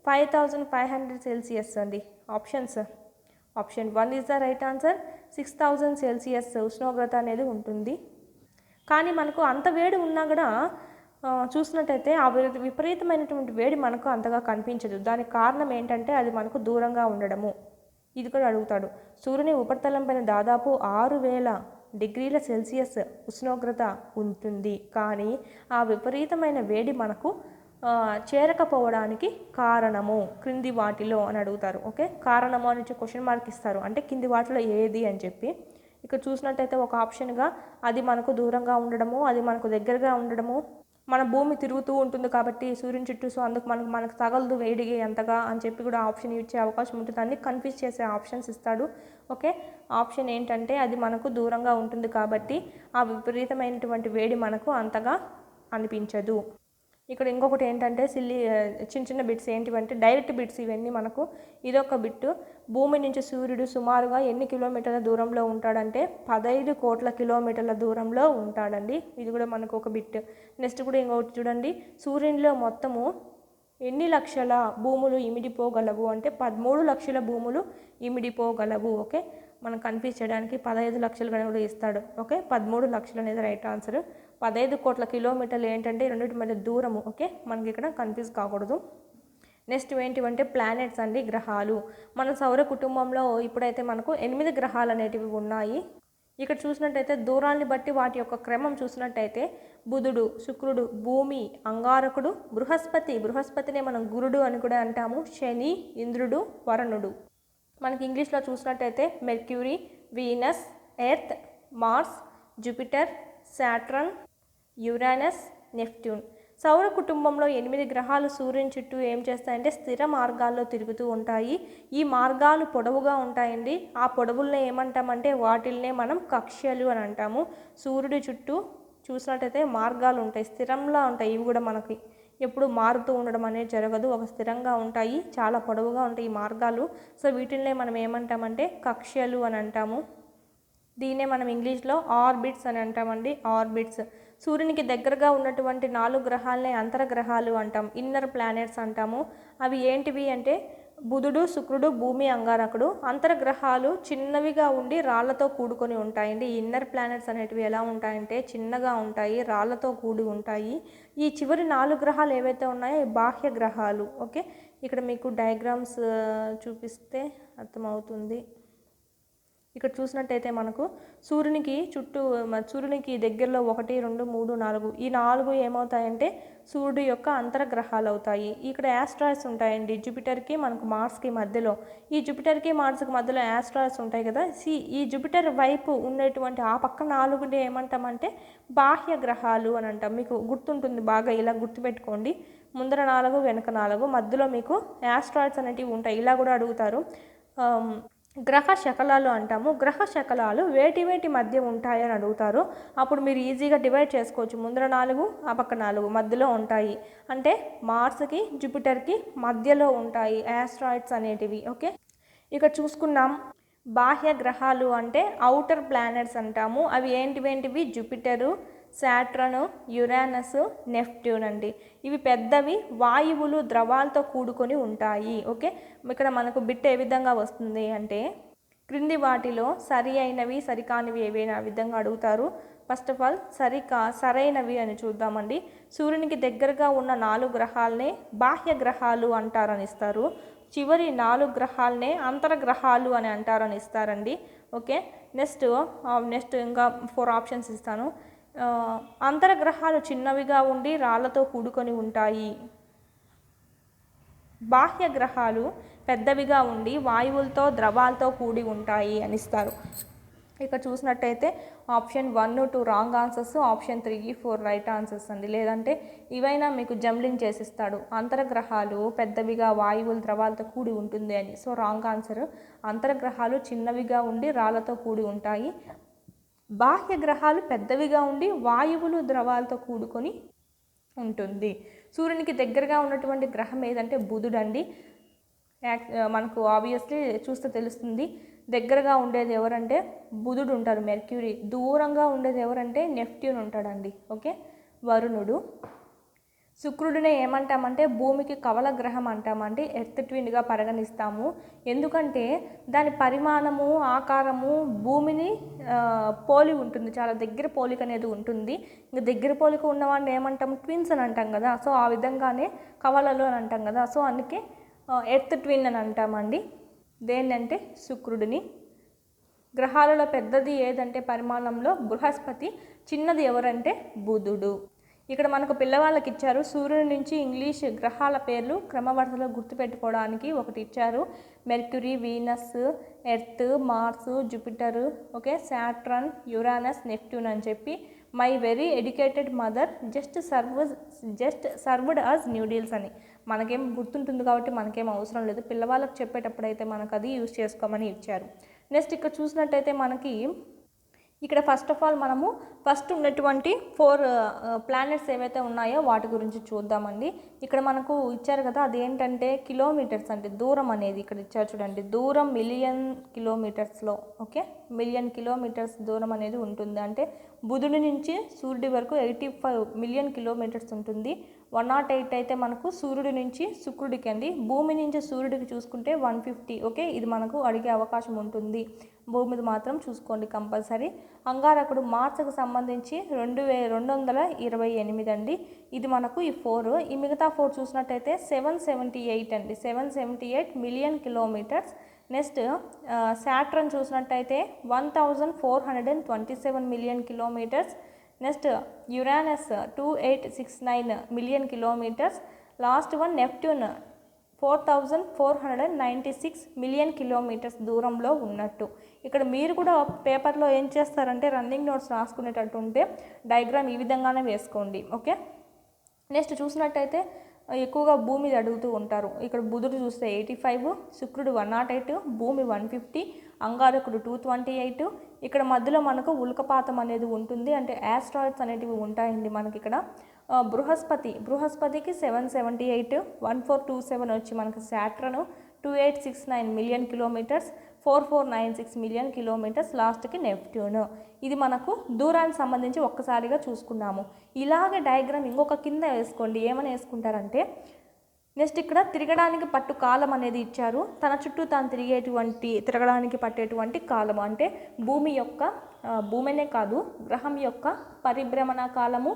[SPEAKER 1] 5500 సెల్సియస్ అండి. Option 1 is the right answer. 6000 Celsius ఉష్ణోగ్రత అనేది ఉంటుంది. కానీ మనకు అంత వేడి ఉన్నా కూడా చూసినట్టయితే ఆ విపరీతమైనటువంటి వేడి మనకు అంతగా కనిపించదు. దానికి కారణం ఏంటంటే అది మనకు దూరంగా ఉండడము. ఇది కూడా అడుగుతాడు. సూర్యుని ఉపరితలం పైన దాదాపు 6000 డిగ్రీల సెల్సియస్ ఉష్ణోగ్రత ఉంటుంది, కానీ ఆ విపరీతమైన వేడి మనకు చేరకపోవడానికి కారణము క్రింది వాటిలో అని అడుగుతారు. ఓకే, కారణము అని క్వశ్చన్ మార్క్ ఇస్తారు, అంటే కింది వాటిలో ఏది అని చెప్పి. ఇక్కడ చూసినట్టయితే ఒక ఆప్షన్గా అది మనకు దూరంగా ఉండడము, అది మనకు దగ్గరగా ఉండడము, మన భూమి తిరుగుతూ ఉంటుంది కాబట్టి సూర్యుని చుట్టూ, సో అందుకు మనకు తగలదు వేడిగా అంతగా అని చెప్పి కూడా ఆప్షన్ ఇచ్చే అవకాశం ఉంటుంది. అన్ని కన్ఫ్యూజ్ చేసే ఆప్షన్స్ ఇస్తాడు. ఓకే, ఆప్షన్ ఏంటంటే అది మనకు దూరంగా ఉంటుంది కాబట్టి ఆ విపరీతమైనటువంటి వేడి మనకు అంతగా అనిపించదు. ఇక్కడ ఇంకొకటి ఏంటంటే చిన్న బిట్స్ ఏంటివంటే డైరెక్ట్ బిట్స్ ఇవన్నీ మనకు. ఇదొక బిట్టు. భూమి నుంచి సూర్యుడు సుమారుగా ఎన్ని కిలోమీటర్ల దూరంలో ఉంటాడంటే 15 కోట్ల కిలోమీటర్ల దూరంలో ఉంటాడండి. ఇది కూడా మనకు ఒక బిట్. నెక్స్ట్ కూడా ఇంకొకటి చూడండి, సూర్యునిలో మొత్తము ఎన్ని లక్షల భూములు ఇమిడిపోగలవు అంటే 13 లక్షల భూములు ఇమిడిపోగలవు. ఓకే, మనం కన్ఫ్యూజ్ చేయడానికి 15 లక్షలు కూడా ఇస్తాడు. ఓకే, 13 లక్షలు అనేది రైట్ ఆన్సర్. 15 కోట్ల కిలోమీటర్లు ఏంటంటే రెండింటి మధ్య దూరము. ఓకే, మనకి ఇక్కడ కన్ఫ్యూజ్ కాకూడదు. నెక్స్ట్ ఏంటివంటే ప్లానెట్స్ అండి, గ్రహాలు. మన సౌర కుటుంబంలో ఇప్పుడైతే మనకు 8 గ్రహాలు అనేటివి ఉన్నాయి. ఇక్కడ చూసినట్టయితే దూరాన్ని బట్టి వాటి యొక్క క్రమం చూసినట్టయితే బుధుడు, శుక్రుడు, భూమి, అంగారకుడు, బృహస్పతినే మనం గురుడు అని కూడా అంటాము, శని, ఇంద్రుడు, వరుణుడు. మనకి ఇంగ్లీష్లో చూసినట్టయితే Mercury, Venus, Earth, Mars, Jupiter, Saturn, Uranus, Neptune. సౌర కుటుంబంలో 8 గ్రహాలు సూర్యుని చుట్టూ ఏం చేస్తాయంటే స్థిర మార్గాల్లో తిరుగుతూ ఉంటాయి. ఈ మార్గాలు పొడవుగా ఉంటాయండి. ఆ పొడవుల్ని ఏమంటామంటే వాటిల్నే మనం కక్ష్యలు అని అంటాము. సూర్యుడి చుట్టూ చూసినట్టయితే మార్గాలు ఉంటాయి, స్థిరంలా ఉంటాయి. ఇవి కూడా మనకి ఎప్పుడు మారుతూ ఉండడం అనేది జరగదు, ఒక స్థిరంగా ఉంటాయి, చాలా పొడవుగా ఉంటాయి ఈ మార్గాలు. సో వీటిల్నే మనం ఏమంటామంటే కక్ష్యలు అని అంటాము. దీన్నే మనం ఇంగ్లీష్లో ఆర్బిట్స్ అని అంటామండి, ఆర్బిట్స్. సూర్యునికి దగ్గరగా ఉన్నటువంటి 4 గ్రహాలనే అంతరగ్రహాలు అంటాం, ఇన్నర్ ప్లానెట్స్ అంటాము. అవి ఏంటివి అంటే బుధుడు, శుక్రుడు, భూమి, అంగారకుడు. అంతర్గ్రహాలు చిన్నవిగా ఉండి రాళ్లతో కూడుకొని ఉంటాయండి. ఇన్నర్ ప్లానెట్స్ అనేటివి ఎలా ఉంటాయంటే చిన్నగా ఉంటాయి, రాళ్లతో కూడి ఉంటాయి. ఈ చివరి 4 గ్రహాలు ఏవైతే ఉన్నాయో బాహ్య గ్రహాలు. ఓకే, ఇక్కడ మీకు డయాగ్రామ్స్ చూపిస్తే అర్థమవుతుంది. ఇక్కడ చూసినట్టయితే మనకు సూర్యునికి దగ్గరలో 1, 2, 3, 4 ఈ 4 ఏమవుతాయంటే సూర్యుడు యొక్క అంతర్గ్రహాలు అవుతాయి. ఇక్కడ యాస్ట్రాయిడ్స్ ఉంటాయండి జూపిటర్కి మనకు మార్స్కి మధ్యలో. ఈ జూపిటర్కి మార్స్కి మధ్యలో యాస్ట్రాయిడ్స్ ఉంటాయి కదా. ఈ జూపిటర్ వైపు ఉండేటువంటి ఆ పక్క 4 ఏమంటామంటే బాహ్య గ్రహాలు అని అంటాం. మీకు గుర్తుంటుంది బాగా, ఇలా గుర్తుపెట్టుకోండి. ముందర 4 వెనక 4 మధ్యలో మీకు యాస్ట్రాయిడ్స్ అనేటివి ఉంటాయి. ఇలా కూడా అడుగుతారు. గ్రహ శకలాలు అంటాము. గ్రహ శకలాలు వేటి మధ్య ఉంటాయని అడుగుతారు. అప్పుడు మీరు ఈజీగా డివైడ్ చేసుకోవచ్చు. ముందర 4 ఆ పక్క 4 మధ్యలో ఉంటాయి. అంటే మార్స్కి జూపిటర్కి మధ్యలో ఉంటాయి యాస్ట్రాయిడ్స్ అనేటివి. ఓకే, ఇక్కడ చూసుకున్నాం. బాహ్య గ్రహాలు అంటే ఔటర్ ప్లానెట్స్ అంటాము. అవి ఏంటివి జూపిటరు, సాటర్న్, యురానస్, నెప్ట్యూన్ అండి. ఇవి పెద్దవి, వాయువులు, ద్రవాలతో కూడుకొని ఉంటాయి. ఓకే, ఇక్కడ మనకు బిట్ ఏ విధంగా వస్తుంది అంటే క్రింది వాటిలో సరి అయినవి సరికానివి ఏవైనా విధంగా అడుగుతారు. ఫస్ట్ ఆఫ్ ఆల్ సరైనవి అని చూద్దామండి. సూర్యునికి దగ్గరగా ఉన్న 4 గ్రహాలనే బాహ్య గ్రహాలు అంటారని ఇస్తారు. చివరి 4 గ్రహాలనే అంతర్గ్రహాలు అని అంటారని ఇస్తారండి. ఓకే, నెక్స్ట్ ఇంకా 4 ఆప్షన్స్ ఇస్తాను. అంతర్గ్రహాలు చిన్నవిగా ఉండి రాళ్లతో కూడుకొని ఉంటాయి. బాహ్య గ్రహాలు పెద్దవిగా ఉండి వాయువులతో ద్రవాలతో కూడి ఉంటాయి అని ఇస్తారు. ఇక్కడ చూసినట్టయితే option 1, 2 wrong answers, option 3, 4 right answers అండి. లేదంటే ఇవైనా మీకు జంబ్లింగ్ చేసిస్తాడు. అంతర్గ్రహాలు పెద్దవిగా వాయువులు ద్రవాలతో కూడి ఉంటుంది అని. So wrong answer. అంతర్గ్రహాలు చిన్నవిగా ఉండి రాళ్లతో కూడి ఉంటాయి. బాహ్య గ్రహాలు పెద్దవిగా ఉండి వాయువులు ద్రవాలతో కూడుకొని ఉంటుంది. సూర్యునికి దగ్గరగా ఉన్నటువంటి గ్రహం ఏదంటే బుధుడు అండి. మనకు ఆబ్వియస్లీ చూస్తే తెలుస్తుంది. దగ్గరగా ఉండేది ఎవరంటే బుధుడు ఉంటారు, మెర్క్యూరీ. దూరంగా ఉండేది ఎవరంటే నెప్ట్యూన్ ఉంటాడండి. ఓకే, వరుణుడు. శుక్రుడినే ఏమంటామంటే భూమికి కవల గ్రహం అంటామండి, ఎర్త్ ట్విన్గా పరిగణిస్తాము. ఎందుకంటే దాని పరిమాణము, ఆకారము భూమిని పోలి ఉంటుంది, చాలా దగ్గర పోలిక అనేది ఉంటుంది. ఇంకా దగ్గర పోలిక ఉన్నవాడిని ఏమంటాము, ట్విన్స్ అని అంటాం కదా. సో ఆ విధంగానే కవలలు అని అంటాం కదా. సో అందుకే ఎర్త్ ట్విన్ అని అంటామండి. దేన్నంటే శుక్రుడిని. గ్రహాలలో పెద్దది ఏదంటే పరిమాణంలో బృహస్పతి, చిన్నది ఎవరంటే బుధుడు. ఇక్కడ మనకు పిల్లవాళ్ళకి ఇచ్చారు. సూర్యుడి నుంచి ఇంగ్లీష్ గ్రహాల పేర్లు క్రమవరుసలో గుర్తుపెట్టుకోవడానికి ఒకటి ఇచ్చారు. Mercury, Venus, Earth, Mars, Jupiter, okay, Saturn, Uranus, Neptune అని చెప్పి my very educated mother just served us noodles అని. మనకేం గుర్తుంటుంది కాబట్టి మనకేం అవసరం లేదు. పిల్లవాళ్ళకి చెప్పేటప్పుడు అయితే మనకు అది యూజ్ చేసుకోమని ఇచ్చారు. నెక్స్ట్ ఇక్కడ చూసినట్టయితే మనకి ఇక్కడ ఫస్ట్ ఆఫ్ ఆల్ మనము ఫస్ట్ ఉన్నటువంటి 4 ప్లానెట్స్ ఏవైతే ఉన్నాయో వాటి గురించి చూద్దామండి. ఇక్కడ మనకు ఇచ్చారు కదా, అదేంటంటే కిలోమీటర్స్ అంటే దూరం అనేది ఇక్కడ ఇచ్చారు చూడండి. దూరం మిలియన్ కిలోమీటర్స్లో. ఓకే, మిలియన్ కిలోమీటర్స్ దూరం అనేది ఉంటుంది. అంటే బుధుడి నుంచి సూర్యుడి వరకు 85 మిలియన్ కిలోమీటర్స్ ఉంటుంది. 108 అయితే మనకు సూర్యుడి నుంచి శుక్రుడికి అండి. భూమి నుంచి సూర్యుడికి చూసుకుంటే 150. ఓకే, ఇది మనకు అడిగే అవకాశం ఉంటుంది. భూమిది మాత్రం చూసుకోండి కంపల్సరీ. అంగారకుడు మార్స్కు సంబంధించి 2228 అండి. ఇది మనకు ఈ 4. ఈ మిగతా 4 చూసినట్టయితే 778 అండి, 778 మిలియన్ కిలోమీటర్స్. నెక్స్ట్ సాటర్న్ చూసినట్టయితే 1427 million kilometres. Next Uranus 2869 million kilometres. Last one Neptune 4496 million kilometres దూరంలో ఉన్నట్టు. ఇక్కడ మీరు కూడా పేపర్లో ఏం చేస్తారంటే రన్నింగ్ నోట్స్ రాసుకునేటట్టు ఉంటే డయాగ్రామ్ ఈ విధంగానే వేసుకోండి. ఓకే, నెక్స్ట్ చూసినట్టయితే ఎక్కువగా భూమి అడుగుతూ ఉంటారు. ఇక్కడ బుధుడు చూస్తే 85, శుక్రుడు 108, భూమి 150, అంగారకుడు 228. ఇక్కడ మధ్యలో మనకు ఉల్కపాతం అనేది ఉంటుంది, అంటే యాస్ట్రాయిడ్స్ అనేటివి ఉంటాయండి మనకి ఇక్కడ. బృహస్పతికి 778, 1427 వచ్చి మనకి శాట్రన్ 2869 మిలియన్ కిలోమీటర్స్, 4496 మిలియన్ కిలోమీటర్స్, లాస్ట్కి నెప్ట్యూన్. ఇది మనకు దూరానికి సంబంధించి ఒక్కసారిగా చూసుకున్నాము. ఇలాగే డయాగ్రామ్ ఇంకొక కింద వేసుకోండి. ఏమని వేసుకుంటారంటే నెక్స్ట్ ఇక్కడ తిరగడానికి పట్టు కాలం అనేది ఇచ్చారు. తన చుట్టూ తాను తిరగడానికి పట్టేటువంటి కాలము అంటే భూమినే కాదు గ్రహం యొక్క పరిభ్రమణ కాలము,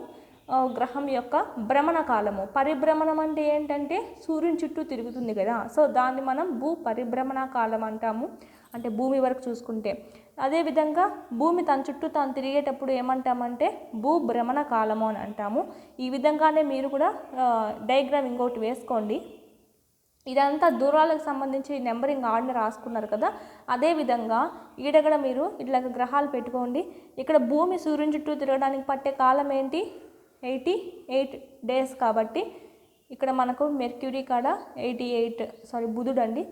[SPEAKER 1] గ్రహం యొక్క భ్రమణ కాలము. పరిభ్రమణం అంటే ఏంటంటే సూర్యుని చుట్టూ తిరుగుతుంది కదా, సో దాన్ని మనం భూ పరిభ్రమణ కాలం అంటాము, అంటే భూమి వరకు చూసుకుంటే. అదేవిధంగా భూమి తన చుట్టూ తాను తిరిగేటప్పుడు ఏమంటామంటే భూభ్రమణ కాలము అని అంటాము. ఈ విధంగానే మీరు కూడా డయాగ్రామ్ ఇంకోటి వేసుకోండి. ఇదంతా దూరాలకు సంబంధించి నెంబరింగ్ ఆర్డర్ రాసుకున్నారు కదా, అదేవిధంగా ఈడగడ మీరు ఇట్లా గ్రహాలు పెట్టుకోండి. ఇక్కడ భూమి సూర్యుని చుట్టూ తిరగడానికి పట్టే కాలం ఏంటి, 88 డేస్. కాబట్టి ఇక్కడ మనకు మెర్క్యూరీ కాడ బుధుడు అండి,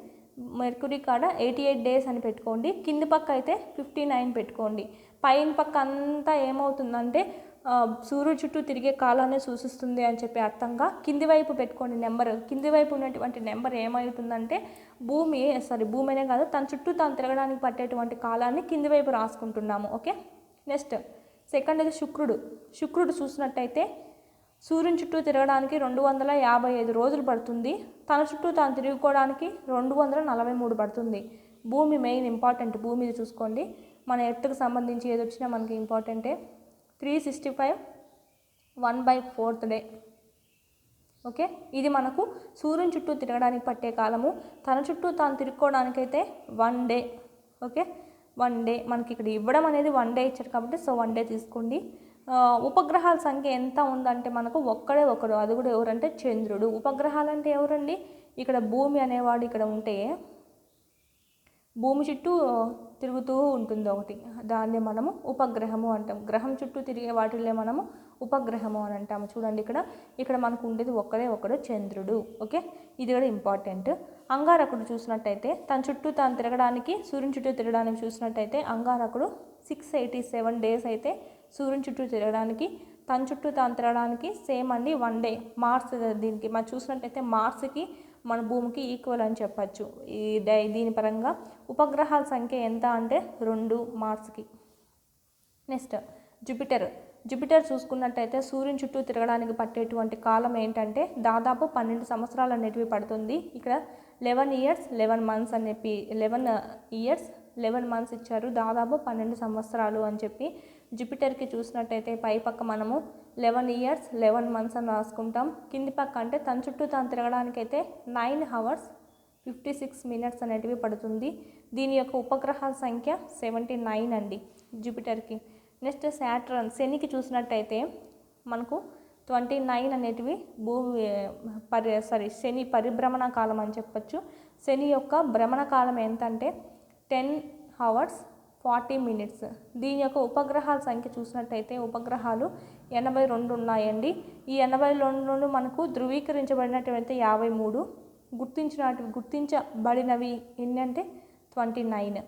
[SPEAKER 1] మెర్క్యూరీ కాడ 88 డేస్ అని పెట్టుకోండి. కింది పక్క అయితే 59 పెట్టుకోండి. పైన పక్క అంతా ఏమవుతుందంటే సూర్యుడు చుట్టూ తిరిగే కాలాన్ని సూచిస్తుంది అని చెప్పి అర్థంగా కింది వైపు పెట్టుకోండి నెంబర్. కింది వైపు ఉన్నటువంటి నెంబర్ ఏమవుతుందంటే భూమినే కాదు తన చుట్టూ తాను తిరగడానికి పట్టేటువంటి కాలాన్ని కింది వైపు రాసుకుంటున్నాము. ఓకే, నెక్స్ట్ సెకండ్ అది శుక్రుడు చూసినట్టయితే సూర్యుని చుట్టూ తిరగడానికి 255 రోజులు పడుతుంది. తన చుట్టూ తాను తిరుగుకోవడానికి 243 పడుతుంది. భూమి మెయిన్ ఇంపార్టెంట్, భూమి చూసుకోండి. మన ఎర్త్కి సంబంధించి ఏది వచ్చినా మనకి ఇంపార్టెంటే. 365 1/4 డే. ఓకే, ఇది మనకు సూర్యుని చుట్టూ తిరగడానికి పట్టే కాలము. తన చుట్టూ తాను తిరుగుకోవడానికైతే 1 డే. ఓకే, 1 డే మనకి ఇక్కడ ఇవ్వడం అనేది 1 డే ఇచ్చారు కాబట్టి సో 1 డే తీసుకోండి. ఉపగ్రహాల సంఖ్య ఎంత ఉందంటే మనకు ఒకడు, అది కూడా ఎవరంటే చంద్రుడు. ఉపగ్రహాలు అంటే ఎవరండి, ఇక్కడ భూమి అనేవాడు ఇక్కడ ఉంటే భూమి చుట్టూ తిరుగుతూ ఉంటుంది ఒకటి, దాన్ని మనము ఉపగ్రహము అంటాం. గ్రహం చుట్టూ తిరిగే వాటిల్లో మనము ఉపగ్రహము అని అంటాము. చూడండి ఇక్కడ మనకు ఉండేది ఒకడు చంద్రుడు. ఓకే, ఇది కూడా ఇంపార్టెంట్. అంగారకుడు చూసినట్టయితే తన చుట్టూ తాను తిరగడానికి సూర్యుని చుట్టూ తిరగడానికి చూసినట్టయితే అంగారకుడు 687 డేస్ అయితే సూర్యుని చుట్టూ తిరగడానికి, తన చుట్టూ తాను తిరగడానికి సేమ్ అండి 1 డే. మార్స్ దీనికి మనం చూసినట్టయితే మార్స్కి మన భూమికి ఈక్వల్ అని చెప్పచ్చు. దీని పరంగా ఉపగ్రహాల సంఖ్య ఎంత అంటే 2 మార్స్కి. నెక్స్ట్ జూపిటర్ చూసుకున్నట్టయితే సూర్యుని చుట్టూ తిరగడానికి పట్టేటువంటి కాలం ఏంటంటే దాదాపు 12 సంవత్సరాలు అనేటివి పడుతుంది. ఇక్కడ 11 years 11 months అని చెప్పి 11 years 11 months ఇచ్చారు, దాదాపు 12 సంవత్సరాలు అని చెప్పి. జూపిటర్కి చూసినట్టయితే పై పక్క మనము 11 years 11 months అని రాసుకుంటాం. కింది పక్క అంటే తన చుట్టూ తాను తిరగడానికైతే 9 hours 56 minutes అనేటివి పడుతుంది. దీని యొక్క ఉపగ్రహాల సంఖ్య 79 అండి జూపిటర్కి. నెక్స్ట్ శనికి చూసినట్టయితే మనకు 29 అనేటివి శని పరిభ్రమణ కాలం అని చెప్పచ్చు. శని యొక్క భ్రమణ కాలం ఎంతంటే 10 hours 40 minutes. దీని యొక్క ఉపగ్రహాల సంఖ్య చూసినట్టయితే ఉపగ్రహాలు 82 ఉన్నాయండి. ఈ 82 మనకు ధృవీకరించబడినటువంటి 53, గుర్తించబడినవి ఎన్ని అంటే 29.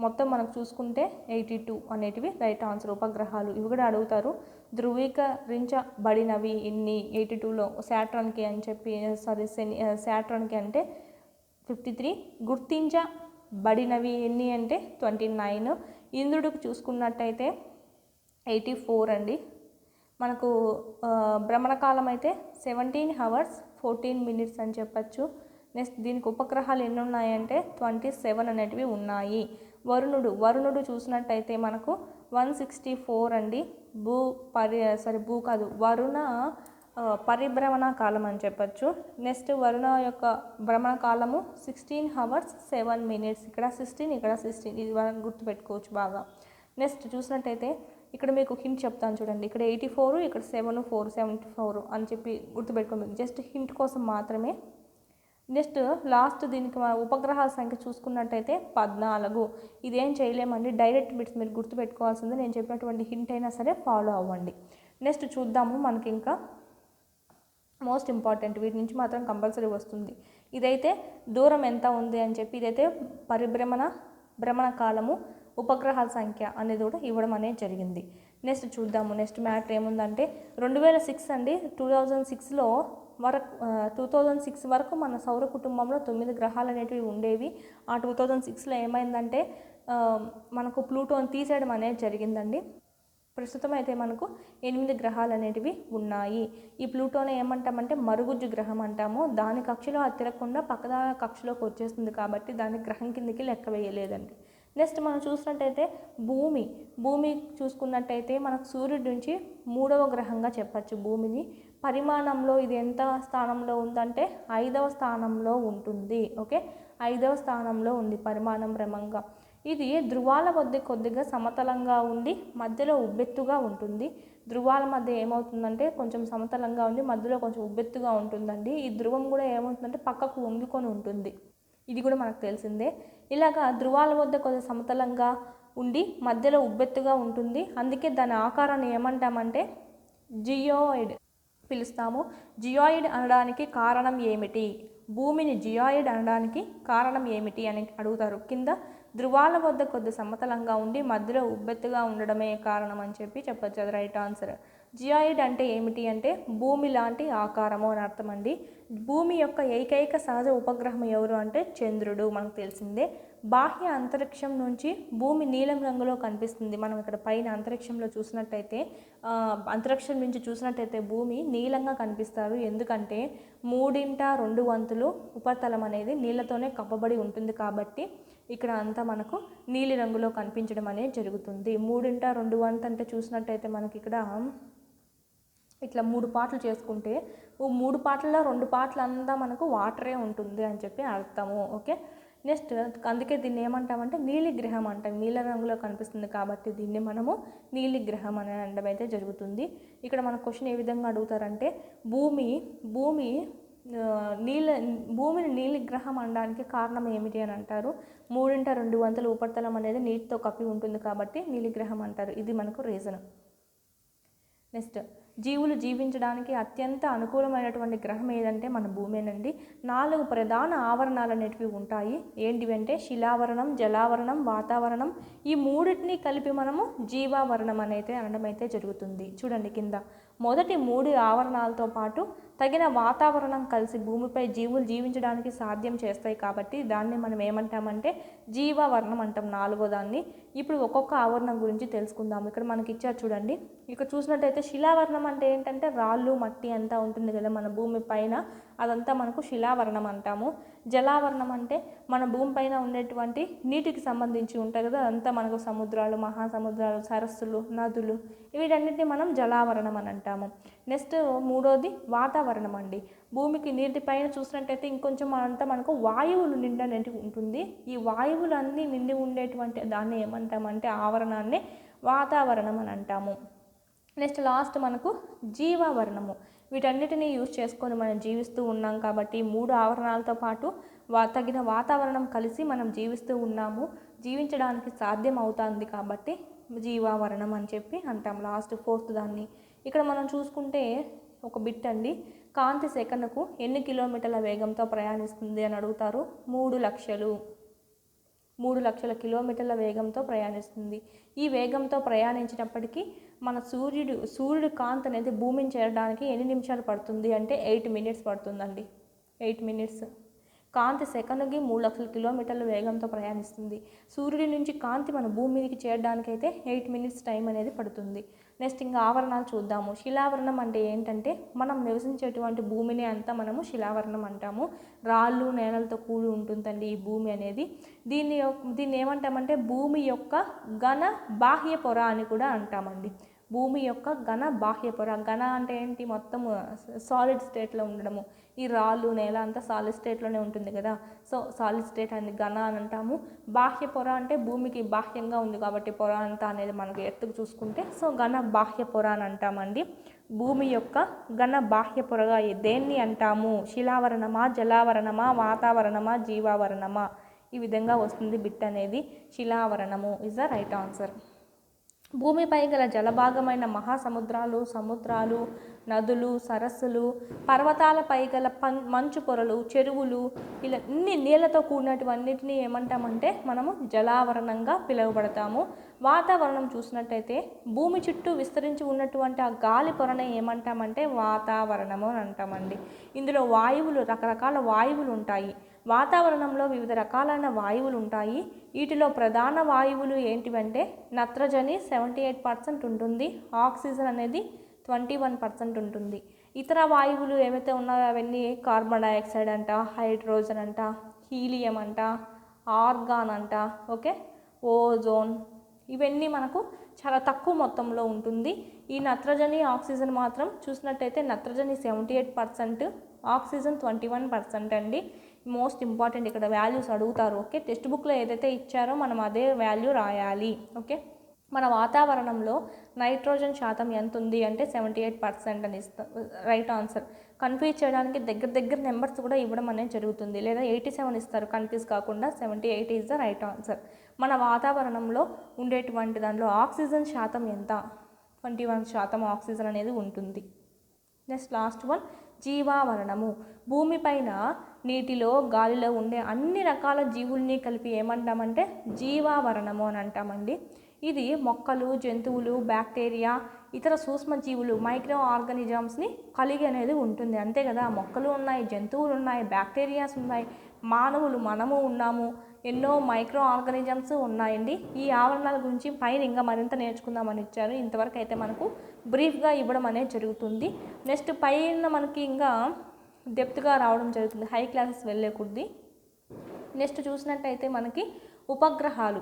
[SPEAKER 1] మొత్తం మనకు చూసుకుంటే 82 అనేటివి రైట్ ఆన్సర్ ఉపగ్రహాలు. ఇవి కూడా అడుగుతారు, ధృవీకరించబడినవి ఎన్ని 82లో శాట్రన్కి అని చెప్పి శాట్రన్కి అంటే 53, గుర్తించబడినవి ఎన్ని అంటే 29. ఇంద్రుడికి చూసుకున్నట్టయితే 84 అండి. మనకు భ్రమణకాలం అయితే 17 hours 14 minutes అని చెప్పచ్చు. నెక్స్ట్ దీనికి ఉపగ్రహాలు ఎన్ని ఉన్నాయంటే 27 అనేటివి ఉన్నాయి. వరుణుడు చూసినట్టయితే మనకు 164 అండి. వరుణ పరిభ్రమణ కాలం అని చెప్పచ్చు. నెక్స్ట్ వరుణ యొక్క భ్రమణ కాలము 16 hours 7 minutes. ఇక్కడ 16 ఇక్కడ 16, ఇది మనం గుర్తుపెట్టుకోవచ్చు బాగా. నెక్స్ట్ చూసినట్టయితే ఇక్కడ మీకు హింట్ చెప్తాను చూడండి. ఇక్కడ 84, ఇక్కడ 74 అని చెప్పి గుర్తుపెట్టుకోండి, జస్ట్ హింట్ కోసం మాత్రమే. నెక్స్ట్ లాస్ట్ దీనికి ఉపగ్రహాల సంఖ్య చూసుకున్నట్టయితే 14. ఇదేం చేయలేమండి, డైరెక్ట్ బిట్స్ మీరు గుర్తుపెట్టుకోవాల్సింది, నేను చెప్పినటువంటి హింట్ అయినా సరే ఫాలో అవ్వండి. నెక్స్ట్ చూద్దాము, మనకి ఇంకా మోస్ట్ ఇంపార్టెంట్, వీటి నుంచి మాత్రం కంపల్సరీ వస్తుంది. ఇదైతే దూరం ఎంత ఉంది అని చెప్పి, ఇదైతే భ్రమణ కాలము, ఉపగ్రహాల సంఖ్య అనేది కూడా ఇవ్వడం అనేది జరిగింది. నెక్స్ట్ చూద్దాము, నెక్స్ట్ మ్యాటర్ ఏముందంటే 2006 అండి, 2006లో 2006 వరకు మన సౌర కుటుంబంలో 9 గ్రహాలు అనేటివి ఉండేవి. ఆ 2006లో ఏమైందంటే మనకు ప్లూటోని తీసేయడం అనేది జరిగిందండి. ప్రస్తుతం అయితే మనకు 8 గ్రహాలు అనేటివి ఉన్నాయి. ఈ ప్లూటోని ఏమంటామంటే మరుగుజ్జు గ్రహం అంటాము. దాని కక్షలో అది తిరగకుండా పక్కన కక్షలోకి వచ్చేస్తుంది కాబట్టి దాన్ని గ్రహం కిందికి లెక్క వేయలేదండి. నెక్స్ట్ మనం చూసినట్టయితే భూమి చూసుకున్నట్టయితే మనకు సూర్యుడి నుంచి 3వ గ్రహంగా చెప్పచ్చు. భూమిని పరిమాణంలో ఇది ఎంత స్థానంలో ఉందంటే 5వ స్థానంలో ఉంటుంది. ఓకే, 5వ స్థానంలో ఉంది పరిమాణం క్రమంగా. ఇది ధృవాల వద్ద కొద్దిగా సమతలంగా ఉండి మధ్యలో ఉబ్బెత్తుగా ఉంటుంది. ధృవాల మధ్య ఏమవుతుందంటే కొంచెం సమతలంగా ఉండి మధ్యలో కొంచెం ఉబ్బెత్తుగా ఉంటుందండి. ఈ ధ్రువం కూడా ఏమవుతుందంటే పక్కకు వంగుకొని ఉంటుంది, ఇది కూడా మనకు తెలిసిందే. ఇలాగా ధృవాల వద్ద కొంచెం సమతలంగా ఉండి మధ్యలో ఉబ్బెత్తుగా ఉంటుంది. అందుకే దాని ఆకారాన్ని ఏమంటామంటే జియోయిడ్ పిలుస్తాము. జియోయిడ్ అనడానికి కారణం ఏమిటి, భూమిని జియోయిడ్ అనడానికి కారణం ఏమిటి అని అడుగుతారు. కింద ధృవాల వద్ద కొద్ది సమతలంగా ఉండి మధ్యలో ఉబ్బెత్తుగా ఉండడమే కారణం అని చెప్పచ్చు. అది రైట్ ఆన్సర్. జియాయిడ్ అంటే ఏమిటి అంటే భూమి లాంటి ఆకారము అని అర్థం అండి. భూమి యొక్క ఏకైక సహజ ఉపగ్రహం ఎవరు అంటే చంద్రుడు, మనకు తెలిసిందే. బాహ్య అంతరిక్షం నుంచి భూమి నీలం రంగులో కనిపిస్తుంది. మనం ఇక్కడ పైన అంతరిక్షంలో చూసినట్టయితే అంతరిక్షం నుంచి చూసినట్టయితే భూమి నీలంగా కనిపిస్తారు. ఎందుకంటే 3/2 ఉపరితలం అనేది నీళ్ళతోనే కప్పబడి ఉంటుంది కాబట్టి ఇక్కడ అంతా మనకు నీలి రంగులో కనిపించడం అనేది జరుగుతుంది. 3/2 అంటే చూసినట్టయితే మనకి ఇక్కడ ఇట్లా 3 పార్ట్లు చేసుకుంటే 3 పార్ట్లలో 2 పార్ట్లు అంతా మనకు వాటరే ఉంటుంది అని చెప్పి అర్థము. ఓకే, నెక్స్ట్ అందుకే దీన్ని ఏమంటామంటే నీలి గ్రహం అంటాం. నీల రంగులో కనిపిస్తుంది కాబట్టి దీన్ని మనము నీలి గ్రహం అని అనడం అయితే జరుగుతుంది. ఇక్కడ మన క్వశ్చన్ ఏ విధంగా అడుగుతారంటే భూమిని నీలి గ్రహం అనడానికి కారణం ఏమిటి అని అంటారు. 3/2 ఉపరితలం అనేది నీటితో కప్పి ఉంటుంది కాబట్టి నీలి గ్రహం అంటారు. ఇది మనకు రీజన్. నెక్స్ట్ జీవులు జీవించడానికి అత్యంత అనుకూలమైనటువంటి గ్రహం ఏదంటే మన భూమేనండి. 4 ప్రధాన ఆవరణాలు అనేటివి ఉంటాయి. ఏంటివంటే శిలావరణం, జలావరణం, వాతావరణం. ఈ మూడింటిని కలిపి మనము జీవావరణం అనేది అనడం అయితే జరుగుతుంది. చూడండి కింద మొదటి 3 ఆవరణాలతో పాటు తగిన వాతావరణం కలిసి భూమిపై జీవులు జీవించడానికి సాధ్యం చేస్తాయి కాబట్టి దాన్ని మనం ఏమంటామంటే జీవావరణం అంటాం, 4వ దాన్ని. ఇప్పుడు ఒక్కొక్క ఆవరణం గురించి తెలుసుకుందాం. ఇక్కడ మనకి ఇచ్చారు చూడండి. ఇక్కడ చూసినట్టయితే శిలావరణం అంటే ఏంటంటే రాళ్ళు మట్టి అంతా ఉంటుంది కదా మన భూమి పైన, అదంతా మనకు శిలావరణం అంటాము. జలావరణం అంటే మన భూమి పైన ఉండేటువంటి నీటికి సంబంధించి ఉంటాయి కదా, అదంతా మనకు సముద్రాలు, మహాసముద్రాలు, సరస్సులు, నదులు, వీటన్నిటిని మనం జలావరణం అని అంటాము. నెక్స్ట్ 3వది వాతావరణం అండి. భూమికి నీటి పైన చూసినట్టయితే ఇంకొంచెం అంతా మనకు వాయువులు నిండి అనేది ఉంటుంది. ఈ వాయువులు అన్నీ నిండి ఉండేటువంటి దాన్ని ఏమంటామంటే ఆవరణాన్ని వాతావరణం అని అంటాము. నెక్స్ట్ లాస్ట్ మనకు జీవావరణము. వీటన్నిటినీ యూజ్ చేసుకొని మనం జీవిస్తూ ఉన్నాం కాబట్టి 3 ఆవరణాలతో పాటు తగిన వాతావరణం కలిసి మనం జీవిస్తూ ఉన్నాము, జీవించడానికి సాధ్యం అవుతుంది కాబట్టి జీవావరణం అని చెప్పి అంటాం. లాస్ట్ 4th దాన్ని ఇక్కడ మనం చూసుకుంటే ఒక బిట్ అండి. కాంతి సెకనుకు ఎన్ని కిలోమీటర్ల వేగంతో ప్రయాణిస్తుంది అని అడుగుతారు. 3 లక్షల కిలోమీటర్ల వేగంతో ప్రయాణిస్తుంది. ఈ వేగంతో ప్రయాణించినప్పటికీ మన సూర్యుడు కాంతి అనేది భూమిని చేరడానికి ఎన్ని నిమిషాలు పడుతుంది అంటే 8 మినిట్స్ పడుతుందండి. 8 మినిట్స్. కాంతి సెకనుకి 3 లక్షల కిలోమీటర్ల వేగంతో ప్రయాణిస్తుంది. సూర్యుడి నుంచి కాంతి మన భూమి మీదకి చేరడానికైతే 8 మినిట్స్ టైం అనేది పడుతుంది. నెక్స్ట్ ఇంకా ఆవరణాలు చూద్దాము. శిలావరణం అంటే ఏంటంటే మనం నివసించేటువంటి భూమిని అంతా మనము శిలావరణం అంటాము. రాళ్ళు నేలలతో కూడి ఉంటుందండి ఈ భూమి అనేది. దీన్ని ఏమంటామంటే భూమి యొక్క ఘన బాహ్య పొర అని కూడా అంటామండి. భూమి యొక్క ఘన బాహ్య పొర. ఘన అంటే ఏంటి, మొత్తం సాలిడ్ స్టేట్లో ఉండడము. ఈ రాళ్ళు నేల అంతా సాలిడ్ స్టేట్లోనే ఉంటుంది కదా, సో సాలిడ్ స్టేట్ అని ఘన అని అంటాము. బాహ్య పొర అంటే భూమికి బాహ్యంగా ఉంది కాబట్టి పొర అంతా అనేది మనకు ఎత్తుకు చూసుకుంటే, సో ఘన బాహ్య పొర అని అంటామండి. భూమి యొక్క ఘన బాహ్య పొరగా దేన్ని అంటాము? శిలావరణమా, జలావరణమా, వాతావరణమా, జీవావరణమా? ఈ విధంగా వస్తుంది బిట్ అనేది. శిలావరణము ఇస్ ద రైట్ ఆన్సర్. భూమిపై గల జలభాగమైన మహాసముద్రాలు, సముద్రాలు, నదులు, సరస్సులు, పర్వతాలపై గల మంచు పొరలు, చెరువులు, ఇలా ఇన్ని నీళ్ళతో కూడినటువన్నిటిని ఏమంటామంటే మనము జలావరణంగా పిలువబడతాము. వాతావరణం చూసినట్టయితే భూమి చుట్టూ విస్తరించి ఉన్నటువంటి ఆ గాలి పొరనే ఏమంటామంటే వాతావరణము అని అంటామండి. ఇందులో వాయువులు, రకరకాల వాయువులు ఉంటాయి. వాతావరణంలో వివిధ రకాలైన వాయువులు ఉంటాయి. వీటిలో ప్రధాన వాయువులు ఏంటివంటే నత్రజని 78% ఉంటుంది, ఆక్సిజన్ అనేది 21% ఉంటుంది. ఇతర వాయువులు ఏవైతే ఉన్నాయో అవన్నీ కార్బన్ డైఆక్సైడ్ అంట, హైడ్రోజన్ అంట, హీలియం అంట, ఆర్గాన్ అంట, ఓకే, ఓజోన్, ఇవన్నీ మనకు చాలా తక్కువ మొత్తంలో ఉంటుంది. ఈ నత్రజని, ఆక్సిజన్ మాత్రం చూసినట్టయితే నత్రజని 78%, ఆక్సిజన్ 21% అండి. మోస్ట్ ఇంపార్టెంట్, ఇక్కడ వాల్యూస్ అడుగుతారు. ఓకే, టెక్స్ట్ బుక్లో ఏదైతే ఇచ్చారో మనం అదే వాల్యూ రాయాలి. ఓకే, మన వాతావరణంలో నైట్రోజన్ శాతం ఎంత ఉంది అంటే 78% అని ఇస్తాం, రైట్ ఆన్సర్. కన్ఫ్యూజ్ చేయడానికి దగ్గర నెంబర్స్ కూడా ఇవ్వడం అనేది జరుగుతుంది, లేదా 87 ఇస్తారు కన్ఫ్యూజ్ కాకుండా. 78 ఈజ్ ద రైట్ ఆన్సర్. మన వాతావరణంలో ఉండేటువంటి దాంట్లో ఆక్సిజన్ శాతం ఎంత? 21% ఆక్సిజన్ అనేది ఉంటుంది. నెక్స్ట్ లాస్ట్ వన్, జీవావరణము. భూమిపైన, నీటిలో, గాలిలో ఉండే అన్ని రకాల జీవుల్ని కలిపి ఏమంటామంటే జీవావరణము అని అంటామండి. ఇది మొక్కలు, జంతువులు, బ్యాక్టీరియా, ఇతర సూక్ష్మజీవులు, మైక్రో ఆర్గానిజమ్స్ని కలిగి అనేది ఉంటుంది. అంతే కదా, మొక్కలు ఉన్నాయి, జంతువులు ఉన్నాయి, బ్యాక్టీరియాస్ ఉన్నాయి, మానవులు మనము ఉన్నాము, ఎన్నో మైక్రో ఆర్గానిజమ్స్ ఉన్నాయండి. ఈ ఆవరణాల గురించి పైన ఇంకా మరింత నేర్చుకుందామని ఇచ్చారు. ఇంతవరకు అయితే మనకు బ్రీఫ్గా ఇవ్వడం అనేది జరుగుతుంది. నెక్స్ట్ పైన మనకి ఇంకా డెప్త్గా రావడం జరుగుతుంది, హై క్లాసెస్ వెళ్ళే కొద్దీ. నెక్స్ట్ చూసినట్టయితే మనకి ఉపగ్రహాలు,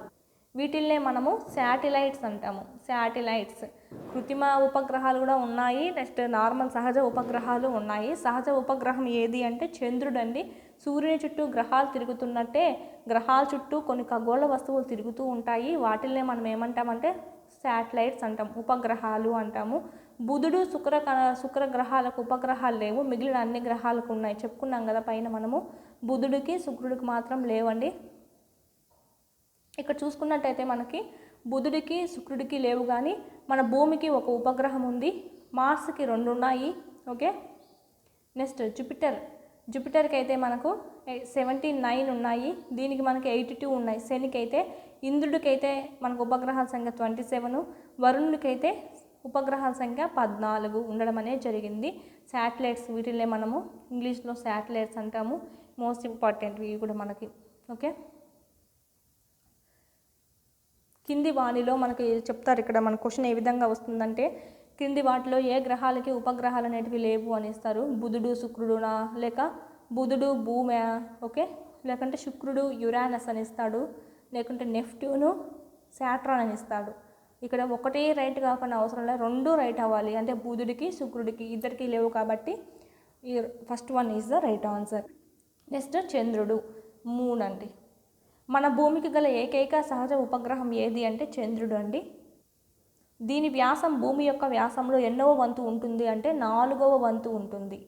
[SPEAKER 1] వీటిల్నే మనము శాటిలైట్స్ అంటాము. శాటిలైట్స్, కృత్రిమ ఉపగ్రహాలు కూడా ఉన్నాయి, నెక్స్ట్ నార్మల్ సహజ ఉపగ్రహాలు ఉన్నాయి. సహజ ఉపగ్రహం ఏది అంటే చంద్రుడు అండి. సూర్యుని చుట్టూ గ్రహాలు తిరుగుతున్నట్టే గ్రహాల చుట్టూ కొన్ని ఖగోళ వస్తువులు తిరుగుతూ ఉంటాయి. వాటిల్నే మనం ఏమంటామంటే శాటిలైట్స్ అంటాం, ఉపగ్రహాలు అంటాము. బుధుడు, శుక్ర గ్రహాలకు ఉపగ్రహాలు లేవు, మిగిలిన అన్ని గ్రహాలకు ఉన్నాయి. చెప్పుకున్నాం కదా పైన మనము, బుధుడికి శుక్రుడికి మాత్రం లేవండి. ఇక్కడ చూసుకున్నట్టయితే మనకి బుధుడికి శుక్రుడికి లేవు, కానీ మన భూమికి ఒక ఉపగ్రహం ఉంది, మార్స్కి 2 ఉన్నాయి. ఓకే, నెక్స్ట్ జూపిటర్కి అయితే మనకు 79 ఉన్నాయి, దీనికి మనకి 82 ఉన్నాయి. శనికి అయితే, ఇంద్రుడికైతే మనకు ఉపగ్రహాల సంఖ్య 27, వరుణుడికైతే ఉపగ్రహాల సంఖ్య 14 ఉండడం అనేది జరిగింది. శాటిలైట్స్, వీటిల్నే మనము ఇంగ్లీష్లో శాటిలైట్స్ అంటాము. మోస్ట్ ఇంపార్టెంట్ ఇవి కూడా మనకి. ఓకే, కింది వాణిలో మనకి చెప్తారు. ఇక్కడ మన క్వశ్చన్ ఏ విధంగా వస్తుందంటే, క్రింది వాటిలో ఏ గ్రహాలకి ఉపగ్రహాలు అనేటివి లేవు అని ఇస్తారు. బుధుడు, శుక్రుడునా, లేక బుధుడు భూమి, ఓకే, లేకంటే శుక్రుడు యురానస్ అని ఇస్తాడు, లేకుంటే నెప్ట్యూను శాట్రాన్ అని ఇస్తాడు. ఇక్కడ ఒకటే రైట్ కాకుండా అవసరం లేదు, 2 రైట్ అవ్వాలి. అంటే బుధుడికి శుక్రుడికి ఇద్దరికి లేవు కాబట్టి ఈ first one is the right answer. Next చంద్రుడు 3 అండి. మన భూమికి గల ఏకైక సహజ ఉపగ్రహం ఏది అంటే చంద్రుడు అండి. దీని వ్యాసం భూమి యొక్క వ్యాసంలో ఎన్నవ వంతు ఉంటుంది అంటే 4వ వంతు ఉంటుంది.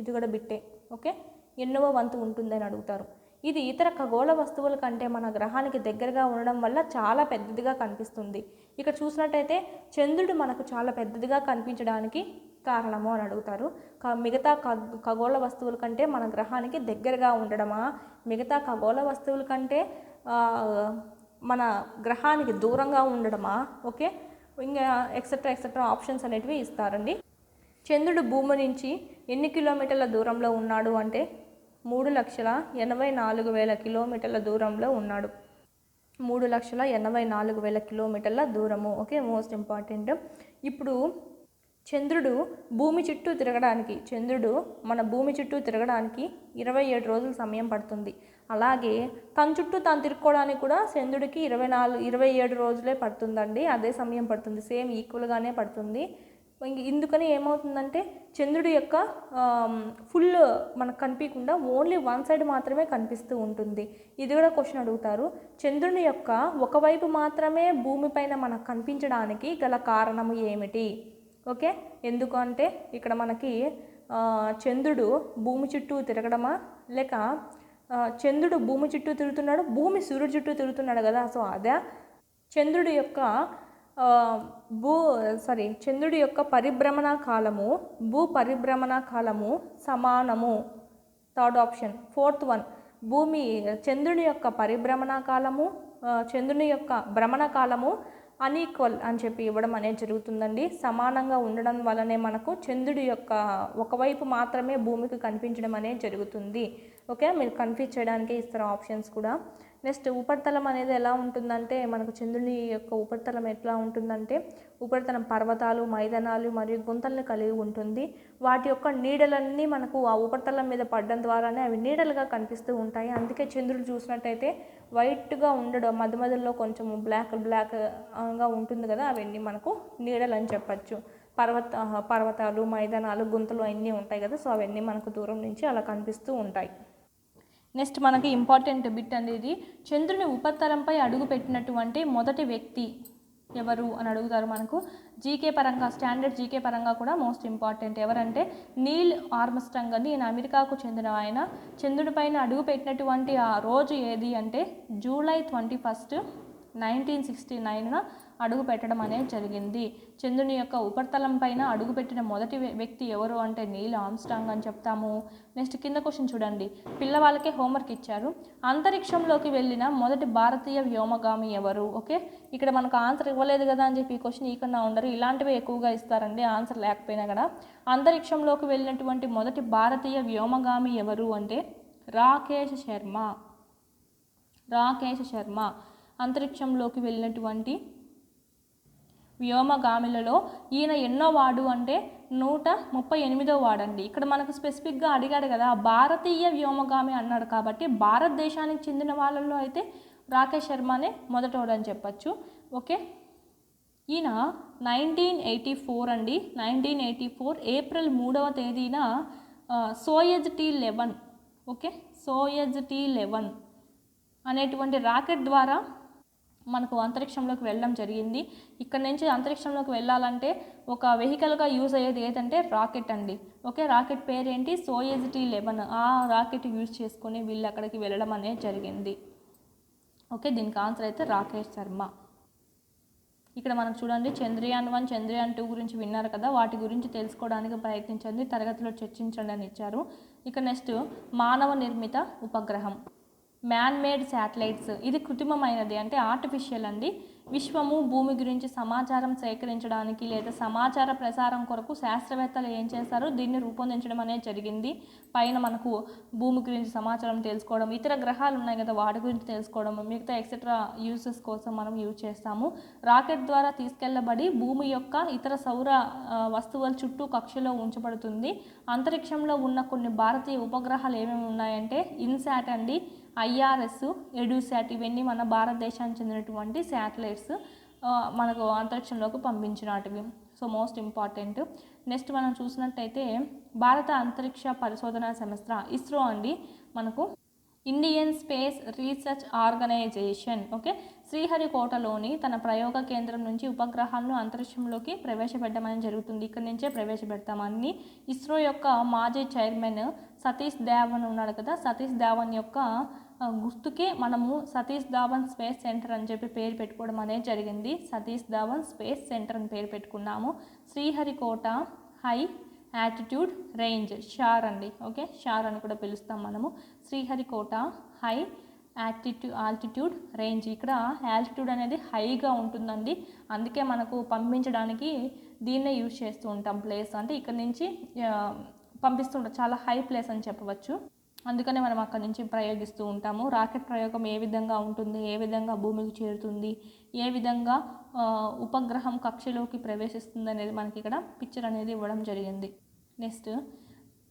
[SPEAKER 1] ఇది కూడా బిట్టే. ఓకే, ఎన్నవ వంతు ఉంటుంది అని అడుగుతారు. ఇది ఇతర ఖగోళ వస్తువుల కంటే మన గ్రహానికి దగ్గరగా ఉండడం వల్ల చాలా పెద్దదిగా కనిపిస్తుంది. ఇక్కడ చూసినట్టయితే చంద్రుడు మనకు చాలా పెద్దదిగా కనిపించడానికి కారణము అని అడుగుతారు. మిగతా ఖగోళ వస్తువుల కంటే మన గ్రహానికి దగ్గరగా ఉండడమా, మిగతా ఖగోళ వస్తువుల కంటే మన గ్రహానికి దూరంగా ఉండడమా, ఓకే, ఇంకా ఎక్సెట్రా ఆప్షన్స్ అనేటివి ఇస్తారండి. చంద్రుడు భూమి నుంచి ఎన్ని కిలోమీటర్ల దూరంలో ఉన్నాడు అంటే 3,84,000 కిలోమీటర్ల దూరంలో ఉన్నాడు. 3,84,000 కిలోమీటర్ల దూరము. Okay, most important. ఇప్పుడు చంద్రుడు మన భూమి చుట్టూ తిరగడానికి 27 రోజుల సమయం పడుతుంది. అలాగే తన చుట్టూ తాను తిరుక్కోవడానికి కూడా చంద్రుడికి 27 రోజులే పడుతుందండి, అదే సమయం పడుతుంది, సేమ్ ఈక్వల్గానే పడుతుంది. ఇందుకని ఏమవుతుందంటే చంద్రుడి యొక్క ఫుల్ మనకు కనిపించకుండా ఓన్లీ వన్ సైడ్ మాత్రమే కనిపిస్తూ ఉంటుంది. ఇది కూడా క్వశ్చన్ అడుగుతారు. చంద్రుని యొక్క ఒకవైపు మాత్రమే భూమిపైన మనకు కనిపించడానికి గల కారణము ఏమిటి? ఓకే, ఎందుకంటే ఇక్కడ మనకి చంద్రుడు భూమి చుట్టూ తిరగడమా, లేక చంద్రుడు భూమి చుట్టూ తిరుగుతున్నాడు, భూమి సూర్యుడి చుట్టూ తిరుగుతున్నాడు కదా, సో అదే చంద్రుడి యొక్క చంద్రుడి యొక్క పరిభ్రమణ కాలము, భూ పరిభ్రమణ కాలము సమానము. Third option. ఫోర్త్ వన్, చంద్రుని యొక్క పరిభ్రమణ కాలము, చంద్రుని యొక్క భ్రమణ కాలము అన్ఈక్వల్ అని చెప్పి ఇవ్వడం అనేది జరుగుతుందండి. సమానంగా ఉండడం వల్లనే మనకు చంద్రుడి యొక్క ఒకవైపు మాత్రమే భూమికి కనిపించడం అనేది జరుగుతుంది. ఓకే, మీరు కన్ఫ్యూజ్ చేయడానికే ఇస్తారు ఆప్షన్స్ కూడా. నెక్స్ట్, ఉపరితలం అనేది ఎలా ఉంటుందంటే మనకు చంద్రుని యొక్క ఉపరితలం ఎట్లా ఉంటుందంటే ఉపరితలం పర్వతాలు, మైదానాలు మరియు గుంతలను కలిగి ఉంటుంది. వాటి యొక్క నీడలన్నీ మనకు ఆ ఉపరితలం మీద పడడం ద్వారానే అవి నీడలుగా కనిపిస్తూ ఉంటాయి. అందుకే చంద్రుడు చూసినట్టయితే వైట్గా ఉండడం, మధ్య మధ్యలో కొంచెం బ్లాక్గా ఉంటుంది కదా, అవన్నీ మనకు నీడలు అని చెప్పచ్చు. పర్వతాలు, మైదానాలు, గుంతలు అన్నీ ఉంటాయి కదా, సో అవన్నీ మనకు దూరం నుంచి అలా కనిపిస్తూ ఉంటాయి. నెక్స్ట్, మనకి ఇంపార్టెంట్ బిట్ అనేది చంద్రుని ఉపరితలంపై అడుగు పెట్టినటువంటి మొదటి వ్యక్తి ఎవరు అని అడుగుతారు. మనకు జీకే పరంగా, స్టాండర్డ్ జీకే పరంగా కూడా మోస్ట్ ఇంపార్టెంట్. ఎవరంటే నీల్ ఆర్మ్స్ట్రాంగ్ అని, ఈయన అమెరికాకు చెందిన ఆయన. చంద్రుడి పైన అడుగు పెట్టినటువంటి ఆ రోజు ఏది అంటే జూలై 21, 1969 అడుగు పెట్టడం అనేది జరిగింది. చంద్రుని యొక్క ఉపరితలం పైన అడుగుపెట్టిన మొదటి వ్యక్తి ఎవరు అంటే నీల్ ఆర్మ్స్ట్రాంగ్ అని చెప్తాము. నెక్స్ట్, కింద క్వశ్చన్ చూడండి, పిల్లవాళ్ళకే హోంవర్క్ ఇచ్చారు. అంతరిక్షంలోకి వెళ్ళిన మొదటి భారతీయ వ్యోమగామి ఎవరు? ఓకే, ఇక్కడ మనకు ఆన్సర్ ఇవ్వలేదు కదా అని చెప్పి ఈ క్వశ్చన్ ఈకన్నా ఉండరు, ఇలాంటివి ఎక్కువగా ఇస్తారండి ఆన్సర్ లేకపోయినా కూడా. అంతరిక్షంలోకి వెళ్ళినటువంటి మొదటి భారతీయ వ్యోమగామి ఎవరు అంటే రాకేష్ శర్మ. అంతరిక్షంలోకి వెళ్ళినటువంటి వ్యోమగామిలలో ఈయన ఎన్నో వార్డు అంటే 138వ వార్డు. ఇక్కడ మనకు స్పెసిఫిక్గా అడిగాడు కదా, భారతీయ వ్యోమగామి అన్నాడు కాబట్టి భారతదేశానికి చెందిన వాళ్ళల్లో అయితే రాకేష్ శర్మనే మొదటోడు అని చెప్పచ్చు. ఓకే, ఈయన 1984 ఏప్రిల్ 3వ తేదీన సోయజ్ T11 సోయజ్ T11 అనేటువంటి రాకెట్ ద్వారా మనకు అంతరిక్షంలోకి వెళ్ళడం జరిగింది. ఇక్కడ నుంచి అంతరిక్షంలోకి వెళ్ళాలంటే ఒక వెహికల్గా యూజ్ అయ్యేది ఏదంటే రాకెట్ అండి. ఓకే, రాకెట్ పేరేంటి? Soyuz T11. ఆ రాకెట్ యూజ్ చేసుకొని వీళ్ళు అక్కడికి వెళ్ళడం అనేది జరిగింది. ఓకే, దీనికి ఆన్సర్ అయితే రాకేష్ శర్మ. ఇక్కడ మనకు చూడండి, చంద్రయాన్ 1, చంద్రయాన్ 2 గురించి విన్నారు కదా, వాటి గురించి తెలుసుకోవడానికి ప్రయత్నించండి, తరగతిలో చర్చించండి అని ఇచ్చారు. ఇక నెక్స్ట్, మానవ నిర్మిత ఉపగ్రహం, మ్యాన్ మేడ్ శాటిలైట్స్. ఇది కృత్రిమమైనది అంటే ఆర్టిఫిషియల్ అండి. విశ్వము, భూమి గురించి సమాచారం సేకరించడానికి లేదా సమాచార ప్రసారం కొరకు శాస్త్రవేత్తలు ఏం చేస్తారు, దీన్ని రూపొందించడం అనేది జరిగింది. పైన మనకు భూమి గురించి సమాచారం తెలుసుకోవడం, ఇతర గ్రహాలు ఉన్నాయి కదా వాటి గురించి తెలుసుకోవడం, మిగతా ఎక్సెట్రా యూసెస్ కోసం మనం యూజ్ చేస్తాము. రాకెట్ ద్వారా తీసుకెళ్లబడి భూమి యొక్క ఇతర సౌర వస్తువుల చుట్టూ కక్షలో ఉంచబడుతుంది. అంతరిక్షంలో ఉన్న కొన్ని భారతీయ ఉపగ్రహాలు ఏమేమి ఉన్నాయంటే ఇన్సాట్ అండి, IRS, ఎడ్యూసాట్, ఇవన్నీ మన భారతదేశానికి చెందినటువంటి శాటిలైట్స్ మనకు అంతరిక్షంలోకి పంపించినటివి. So most important. నెక్స్ట్ మనం చూసినట్టయితే భారత అంతరిక్ష పరిశోధన సంస్థ ఇస్రో అండి, మనకు Indian space research organisation. Okay, శ్రీహరికోటలోని తన ప్రయోగ కేంద్రం నుంచి ఉపగ్రహాలను అంతరిక్షంలోకి ప్రవేశపెట్టమని జరుగుతుంది. ఇక్కడి నుంచే ప్రవేశపెడతామని ఇస్రో యొక్క మాజీ చైర్మన్ సతీష్ ధావన్ ఉన్నాడు కదా, సతీష్ ధావన్ యొక్క గుర్తుకే మనము సతీష్ ధావన్ స్పేస్ సెంటర్ అని చెప్పి పేరు పెట్టుకోవడం అనేది జరిగింది. సతీష్ ధావన్ స్పేస్ సెంటర్ అని పేరు పెట్టుకున్నాము. Sriharikota high attitude range, SHAR అండి. ఓకే, షార్ అని కూడా పిలుస్తాం మనము. Sriharikota high altitude range. ఇక్కడ ఆల్టిట్యూడ్ అనేది హైగా ఉంటుందండి, అందుకే మనకు పంపించడానికి దీన్నే యూజ్ చేస్తూ ఉంటాం ప్లేస్. అంటే ఇక్కడ నుంచి పంపిస్తుంటాం, చాలా హై ప్లేస్ అని చెప్పవచ్చు, అందుకనే మనం అక్కడి నుంచి ప్రయోగిస్తూ ఉంటాము. రాకెట్ ప్రయోగం ఏ విధంగా ఉంటుంది, ఏ విధంగా భూమికి చేరుతుంది, ఏ విధంగా ఉపగ్రహం కక్షలోకి ప్రవేశిస్తుంది అనేది మనకి ఇక్కడ పిక్చర్ అనేది ఇవ్వడం జరిగింది. నెక్స్ట్,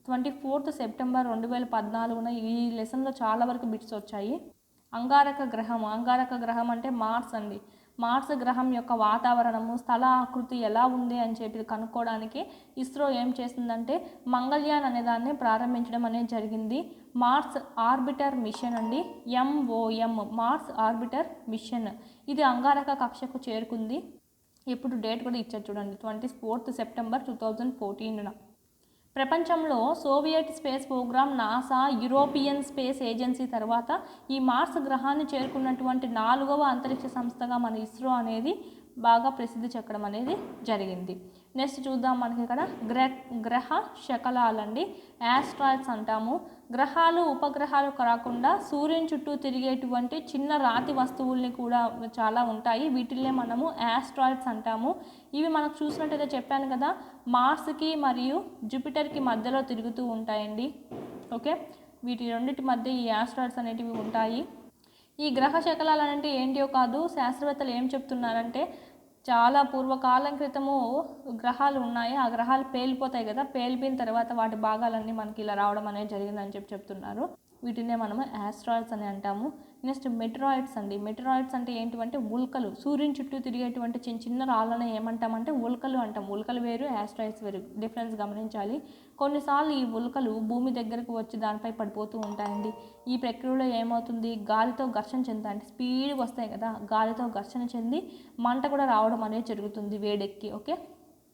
[SPEAKER 1] 24 సెప్టెంబర్ 2014 ఈ లెసన్లో చాలా వరకు బిట్స్ వచ్చాయి. అంగారక గ్రహం అంటే మార్స్ అండి. మార్స్ గ్రహం యొక్క వాతావరణము, స్థల ఆకృతి ఎలా ఉంది అని చెప్పి కనుక్కోవడానికి ఇస్రో ఏం చేస్తుందంటే మంగళయాన్ అనే దాన్ని ప్రారంభించడం అనేది జరిగింది. మార్స్ ఆర్బిటర్ మిషన్ అండి, MOM మార్స్ ఆర్బిటర్ మిషన్. ఇది అంగారక కక్షకు చేరుకుంది. ఇప్పుడు డేట్ కూడా ఇచ్చారు చూడండి, 24 సెప్టెంబర్ 2014. ప్రపంచంలో Soviet space programme, NASA, European space agency తర్వాత ఈ మార్స్ గ్రహాన్ని చేరుకున్నటువంటి 4వ అంతరిక్ష సంస్థగా మన ఇస్రో అనేది బాగా ప్రసిద్ధి చెక్కడం అనేది జరిగింది. నెక్స్ట్ చూద్దాం, మనకి ఇక్కడ గ్రహ శకలాలండి, యాస్ట్రాయిడ్స్ అంటాము. గ్రహాలు, ఉపగ్రహాలు కాకుండా సూర్యుని చుట్టూ తిరిగేటువంటి చిన్న రాతి వస్తువుల్ని కూడా చాలా ఉంటాయి. వీటిల్నే మనము యాస్ట్రాయిడ్స్ అంటాము. ఇవి మనకు చూసినట్టయితే చెప్పాను కదా, మార్స్కి మరియు జూపిటర్కి మధ్యలో తిరుగుతూ ఉంటాయండి. ఓకే, వీటి రెండింటి మధ్య ఈ యాస్ట్రాయిడ్స్ అనేటివి ఉంటాయి. ఈ గ్రహ శకలాలు అంటే ఏంటియో కాదు, శాస్త్రవేత్తలు ఏం చెప్తున్నారంటే చాలా పూర్వకాలం క్రితము గ్రహాలు ఉన్నాయి, ఆ గ్రహాలు పేలిపోతాయి కదా, పేలిపోయిన తర్వాత వాటి భాగాలన్నీ మనకి ఇలా రావడం అనేది జరిగిందని చెప్తున్నారు. వీటినే మనము యాస్ట్రాయిడ్స్ అని అంటాము. నెక్స్ట్ మెటరాయిడ్స్ అండి. మెటరాయిడ్స్ అంటే ఏంటివంటే ఉల్కలు, సూర్యుని చుట్టూ తిరిగేటువంటి చిన్న చిన్న రాళ్ళని ఏమంటామంటే ఉల్కలు అంటాం. ఉల్కలు వేరు, యాస్ట్రాయిడ్స్ వేరు, డిఫరెన్స్ గమనించాలి. కొన్నిసార్లు ఈ ఉల్కలు భూమి దగ్గరకు వచ్చి దానిపై పడిపోతూ ఉంటాయండి. ఈ ప్రక్రియలో ఏమవుతుంది, గాలితో ఘర్షణ చెందుతాయి, అంటే స్పీడ్గా వస్తాయి కదా, గాలితో ఘర్షణ చెంది మంట కూడా రావడం అనేది జరుగుతుంది వేడెక్కి. ఓకే,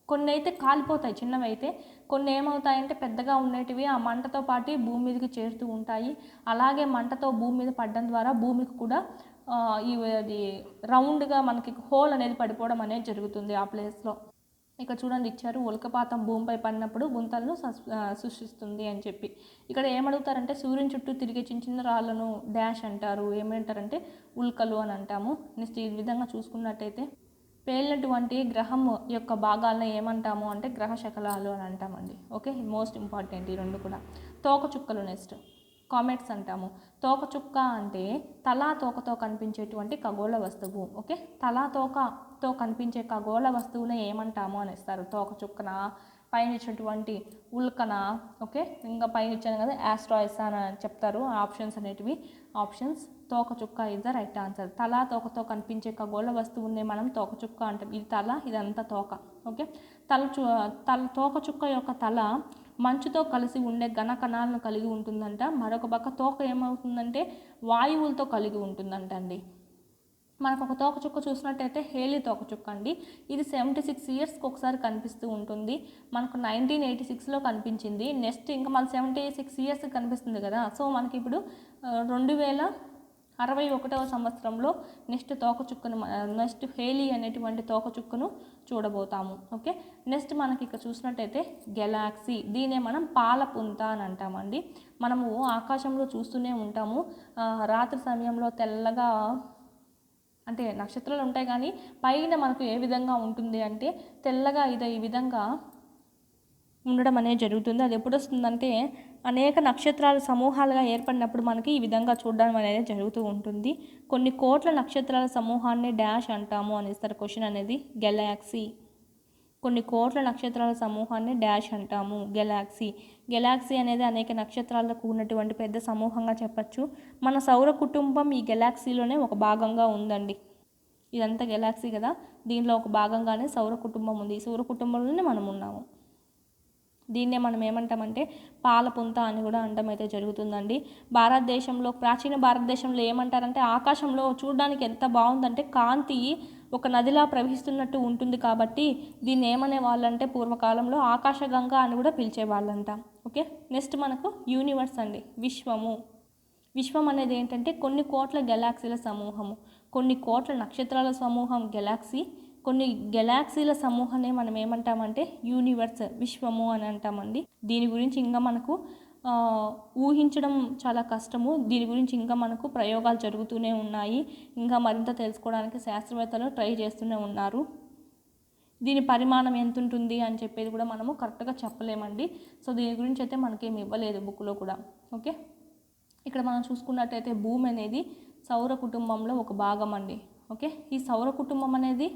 [SPEAKER 1] కొన్ని అయితే కాలిపోతాయి చిన్నవి అయితే, కొన్ని ఏమవుతాయంటే పెద్దగా ఉండేటివి ఆ మంటతో పాటు భూమి మీదకి చేరుతూ ఉంటాయి. అలాగే మంటతో భూమి మీద పడడం ద్వారా భూమికి కూడా ఇది రౌండ్గా మనకి హోల్ అనేది పడిపోవడం అనేది జరుగుతుంది ఆ ప్లేస్లో. ఇక్కడ చూడండి ఇచ్చారు, ఉల్కపాతం భూమిపై పడినప్పుడు గుంతలను సృష్టిస్తుంది అని చెప్పి. ఇక్కడ ఏమడుగుతారంటే సూర్యుని చుట్టూ తిరిగే చిన్న చిన్న రాళ్ళను డాష్ అంటారు, ఏమంటారంటే ఉల్కలు అని అంటాము. నెక్స్ట్ ఈ విధంగా చూసుకున్నట్టయితే పేలినటువంటి గ్రహం యొక్క భాగాలను ఏమంటాము అంటే గ్రహ శకలాలు అని అంటామండి. ఓకే, మోస్ట్ ఇంపార్టెంట్ ఈ రెండు కూడా. తోకచుక్కలు నెక్స్ట్ కామెట్స్ అంటాము. తోకచుక్క అంటే తలా తోకతో కనిపించేటువంటి ఖగోళ వస్తువు. ఓకే, తలా తోకతో కనిపించే ఖగోళ వస్తువుని ఏమంటాము అని ఇస్తారు. తోకచుక్కన, పైన ఇచ్చినటువంటి ఉల్కన, ఓకే, ఇంకా పైన ఇచ్చాను కదా యాస్ట్రాయిడ్స్ అని చెప్తారు. ఆప్షన్స్ అనేటివి ఆప్షన్స్. తోకచుక్క ఇస్ ద రైట్ ఆన్సర్. తల తోకతో కనిపించే ఖగోళ వస్తువుని మనం తోకచుక్క అంటాం. ఇది తల, ఇదంతా తోక. ఓకే, తోకచుక్క యొక్క తల మంచుతో కలిసి ఉండే ఘన కణాలను కలిగి ఉంటుందంట. మరొక పక్క తోక ఏమవుతుందంటే వాయువులతో కలిగి ఉంటుందంట అండి. మనకు ఒక తోకచుక్క చూసినట్టయితే హేలీ తోకచుక్క అండి. ఇది 76 ఇయర్స్కి ఒకసారి కనిపిస్తూ ఉంటుంది. మనకు 1986లో కనిపించింది. నెక్స్ట్ ఇంకా మన 76 ఇయర్స్కి కనిపిస్తుంది కదా, సో మనకి ఇప్పుడు 2061వ సంవత్సరంలో నెక్స్ట్ హేలీ అనేటువంటి తోకచుక్కను చూడబోతాము. ఓకే, నెక్స్ట్ మనకి ఇక్కడ చూసినట్టయితే గెలాక్సీ, దీనే మనం పాలపుంత అని అంటామండి. మనము ఆకాశంలో చూస్తూనే ఉంటాము, రాత్రి సమయంలో తెల్లగా అంటే నక్షత్రాలు ఉంటాయి కానీ పైన మనకు ఏ విధంగా ఉంటుంది అంటే తెల్లగా ఈ విధంగా ఉండడం అనేది జరుగుతుంది. అది ఎప్పుడు వస్తుందంటే అనేక నక్షత్రాల సమూహాలుగా ఏర్పడినప్పుడు మనకి ఈ విధంగా చూడడం అనేది జరుగుతూ ఉంటుంది. కొన్ని కోట్ల నక్షత్రాల సమూహాన్ని డాష్ అంటాము అని ఇస్తారు క్వశ్చన్ అనేది. గెలాక్సీ, కొన్ని కోట్ల నక్షత్రాల సమూహాన్ని డాష్ అంటాము, గెలాక్సీ. గెలాక్సీ అనేది అనేక నక్షత్రాలకు ఉన్నటువంటి పెద్ద సమూహంగా చెప్పచ్చు. మన సౌర కుటుంబం ఈ గెలాక్సీలోనే ఒక భాగంగా ఉందండి. ఇదంతా గెలాక్సీ కదా, దీనిలో ఒక భాగంగానే సౌర కుటుంబం ఉంది. ఈ సౌర కుటుంబంలోనే మనం ఉన్నాము. దీన్నే మనం ఏమంటామంటే పాలపుంత అని కూడా అంటం అయితే జరుగుతుందండి. భారతదేశంలో, ప్రాచీన భారతదేశంలో ఏమంటారంటే ఆకాశంలో చూడడానికి ఎంత బాగుందంటే కాంతి ఒక నదిలా ప్రవహిస్తున్నట్టు ఉంటుంది కాబట్టి దీన్ని ఏమనే వాళ్ళంటే పూర్వకాలంలో ఆకాశగంగా అని కూడా పిలిచేవాళ్ళంట. ఓకే, నెక్స్ట్ మనకు యూనివర్స్ అండి, విశ్వము. విశ్వం అనేది ఏంటంటే కొన్ని కోట్ల గెలాక్సీల సమూహము, కొన్ని కోట్ల నక్షత్రాల సమూహం గెలాక్సీ, కొన్ని గెలాక్సీల సమూహాన్ని మనం ఏమంటామంటే యూనివర్స్, విశ్వము అని అంటామండి. దీని గురించి ఇంకా మనకు ఊహించడం చాలా కష్టము. దీని గురించి ఇంకా మనకు ప్రయోగాలు జరుగుతూనే ఉన్నాయి. ఇంకా మరింత తెలుసుకోవడానికి శాస్త్రవేత్తలు ట్రై చేస్తూనే ఉన్నారు. దీని పరిమాణం ఎంత ఉంటుంది అని చెప్పేది కూడా మనము కరెక్ట్గా చెప్పలేమండి. సో దీని గురించి అయితే మనకేమి ఇవ్వలేదు బుక్లో కూడా. ఓకే, ఇక్కడ మనం చూసుకున్నట్టయితే భూమి అనేది సౌర కుటుంబంలో ఒక భాగం అండి. ఓకే, ఈ సౌర కుటుంబం అనేది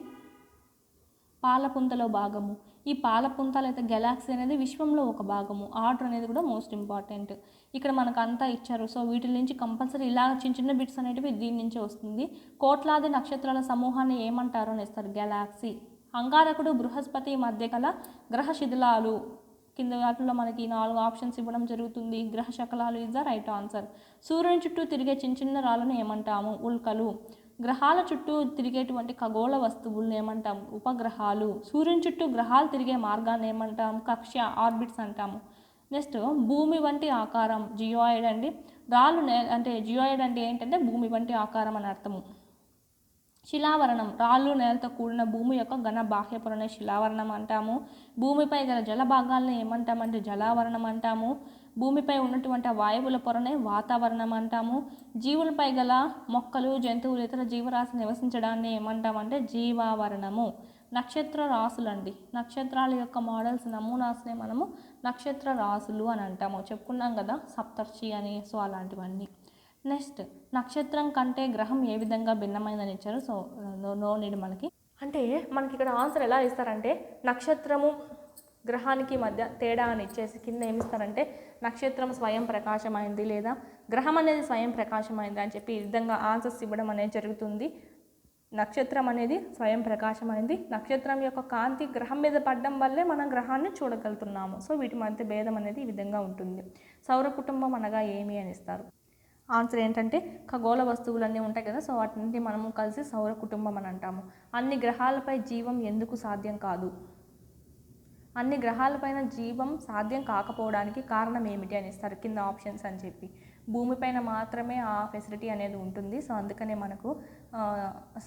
[SPEAKER 2] పాలపుంతలో భాగము. ఈ పాలపుంత లేదా గెలాక్సీ అనేది విశ్వంలో ఒక భాగము. ఆర్డర్ అనేది కూడా మోస్ట్ ఇంపార్టెంట్. ఇక్కడ మనకు అంతా ఇచ్చారు. సో వీటి నుంచి కంపల్సరీ ఇలా చిన్న చిన్న బిట్స్ అనేటివి దీని నుంచే వస్తుంది. కోట్లాది నక్షత్రాల సమూహాన్ని ఏమంటారు అని ఇస్తారు, గెలాక్సీ. అంగారకుడు బృహస్పతి మధ్య గల గ్రహ శిథిలాలు. కింద వాటిలో మనకి 4 ఆప్షన్స్ ఇవ్వడం జరుగుతుంది. గ్రహ శకలాలు ఇస్ ద రైట్ ఆన్సర్. సూర్యుని చుట్టూ తిరిగే చిన్న చిన్న రాళ్ళను ఏమంటాము, ఉల్కలు. గ్రహాల చుట్టూ తిరిగేటువంటి ఖగోళ వస్తువులను ఏమంటాము, ఉపగ్రహాలు. సూర్యుని చుట్టూ గ్రహాలు తిరిగే మార్గాన్ని ఏమంటాము, కక్ష, ఆర్బిట్స్ అంటాము. నెక్స్ట్ భూమి వంటి ఆకారం, జియోయిడ్ అండి. రాళ్ళు అంటే జియోయిడ్ అంటే ఏంటంటే భూమి వంటి ఆకారం అని అర్థము. శిలావరణం, రాళ్ళు నేలతో కూడిన భూమి యొక్క ఘన బాహ్య పొరనే శిలావరణం అంటాము. భూమిపై గల జల భాగాలను ఏమంటామంటే జలావరణం అంటాము. భూమిపై ఉన్నటువంటి వాయువుల పొరనే వాతావరణం అంటాము. జీవులపై గల మొక్కలు, జంతువులు, ఇతర జీవరాశి నివసించడాన్ని ఏమంటామంటే జీవావరణము. నక్షత్ర రాసులు అండి. నక్షత్రాల యొక్క మోడల్స్, నమూనాస్నే మనము నక్షత్ర రాసులు అని అంటాము. చెప్పుకున్నాం కదా సప్తర్షి అని, సో అలాంటివన్నీ. నెక్స్ట్ నక్షత్రం కంటే గ్రహం ఏ విధంగా భిన్నమైనదని ఇచ్చారు. సో నో నీడ్ మనకి.
[SPEAKER 1] అంటే మనకి ఇక్కడ ఆన్సర్ ఎలా ఇస్తారంటే నక్షత్రము గ్రహానికి మధ్య తేడా అని ఇచ్చేసి కింద ఏమిస్తారంటే నక్షత్రం స్వయం ప్రకాశమైంది లేదా గ్రహం అనేది స్వయం ప్రకాశమైంది అని చెప్పి ఈ విధంగా ఆన్సర్స్ ఇవ్వడం అనేది జరుగుతుంది. నక్షత్రం అనేది స్వయం ప్రకాశమైంది. నక్షత్రం యొక్క కాంతి గ్రహం మీద పడడం వల్లే మనం గ్రహాన్ని చూడగలుగుతున్నాము. సో వీటి మధ్య భేదం అనేది ఈ విధంగా ఉంటుంది. సౌర కుటుంబం అనగా ఏమి అని ఇస్తారు. ఆన్సర్ ఏంటంటే ఖగోళ వస్తువులన్నీ ఉంటాయి కదా, సో వాటిని మనము కలిసి సౌర కుటుంబం అని అంటాము. అన్ని గ్రహాలపై జీవం ఎందుకు సాధ్యం కాదు? అన్ని గ్రహాలపైన జీవం సాధ్యం కాకపోవడానికి కారణం ఏమిటి అని ఇస్తారు కింద ఆప్షన్స్ అని చెప్పి. భూమిపైన మాత్రమే ఆ ఫెసిలిటీ అనేది ఉంటుంది. సో అందుకనే మనకు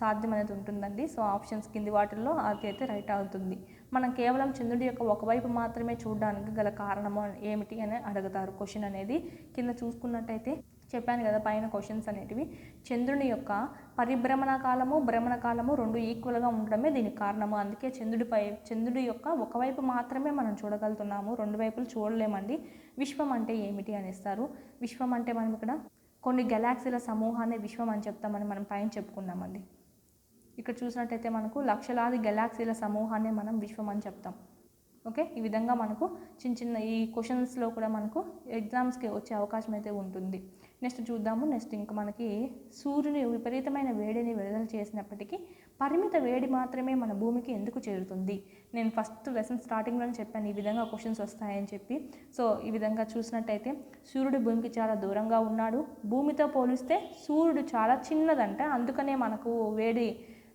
[SPEAKER 1] సాధ్యం అనేది ఉంటుందండి. సో ఆప్షన్స్ కింది వాటిల్లో అది అయితే రైట్ అవుతుంది. మనం కేవలం చంద్రుడి యొక్క ఒకవైపు మాత్రమే చూడడానికి గల కారణము ఏమిటి అని అడుగుతారు క్వశ్చన్ అనేది. కింద చూసుకున్నట్టయితే చెప్పాను కదా పైన క్వశ్చన్స్ అనేటివి. చంద్రుని యొక్క పరిభ్రమణ కాలము, భ్రమణ కాలము రెండు ఈక్వల్గా ఉండడమే దీనికి కారణము. అందుకే చంద్రుడి యొక్క ఒకవైపు మాత్రమే మనం చూడగలుగుతున్నాము, రెండు వైపులు చూడలేమండి. విశ్వం అంటే ఏమిటి అని ఇస్తారు. విశ్వం అంటే మనం ఇక్కడ కొన్ని గెలాక్సీల సమూహాన్ని విశ్వం అని చెప్తామని మనం పైన చెప్పుకున్నామండి. ఇక్కడ చూసినట్టయితే మనకు లక్షలాది గెలాక్సీల సమూహాన్ని మనం విశ్వం అని చెప్తాం. ఓకే, ఈ విధంగా మనకు చిన్న చిన్న ఈ క్వశ్చన్స్లో కూడా మనకు ఎగ్జామ్స్కి వచ్చే అవకాశం అయితే ఉంటుంది. నెక్స్ట్ చూద్దాము. నెక్స్ట్ ఇంకా మనకి సూర్యుని విపరీతమైన వేడిని విడుదల చేసినప్పటికీ పరిమిత వేడి మాత్రమే మన భూమికి ఎందుకు చేరుతుంది? నేను ఫస్ట్ లెసన్ స్టార్టింగ్లోనే చెప్పాను ఈ విధంగా క్వశ్చన్స్ వస్తాయని చెప్పి. సో ఈ విధంగా చూసినట్టయితే సూర్యుడు భూమికి చాలా దూరంగా ఉన్నాడు. భూమితో పోలిస్తే సూర్యుడు చాలా చిన్నదంట, అందుకనే మనకు వేడి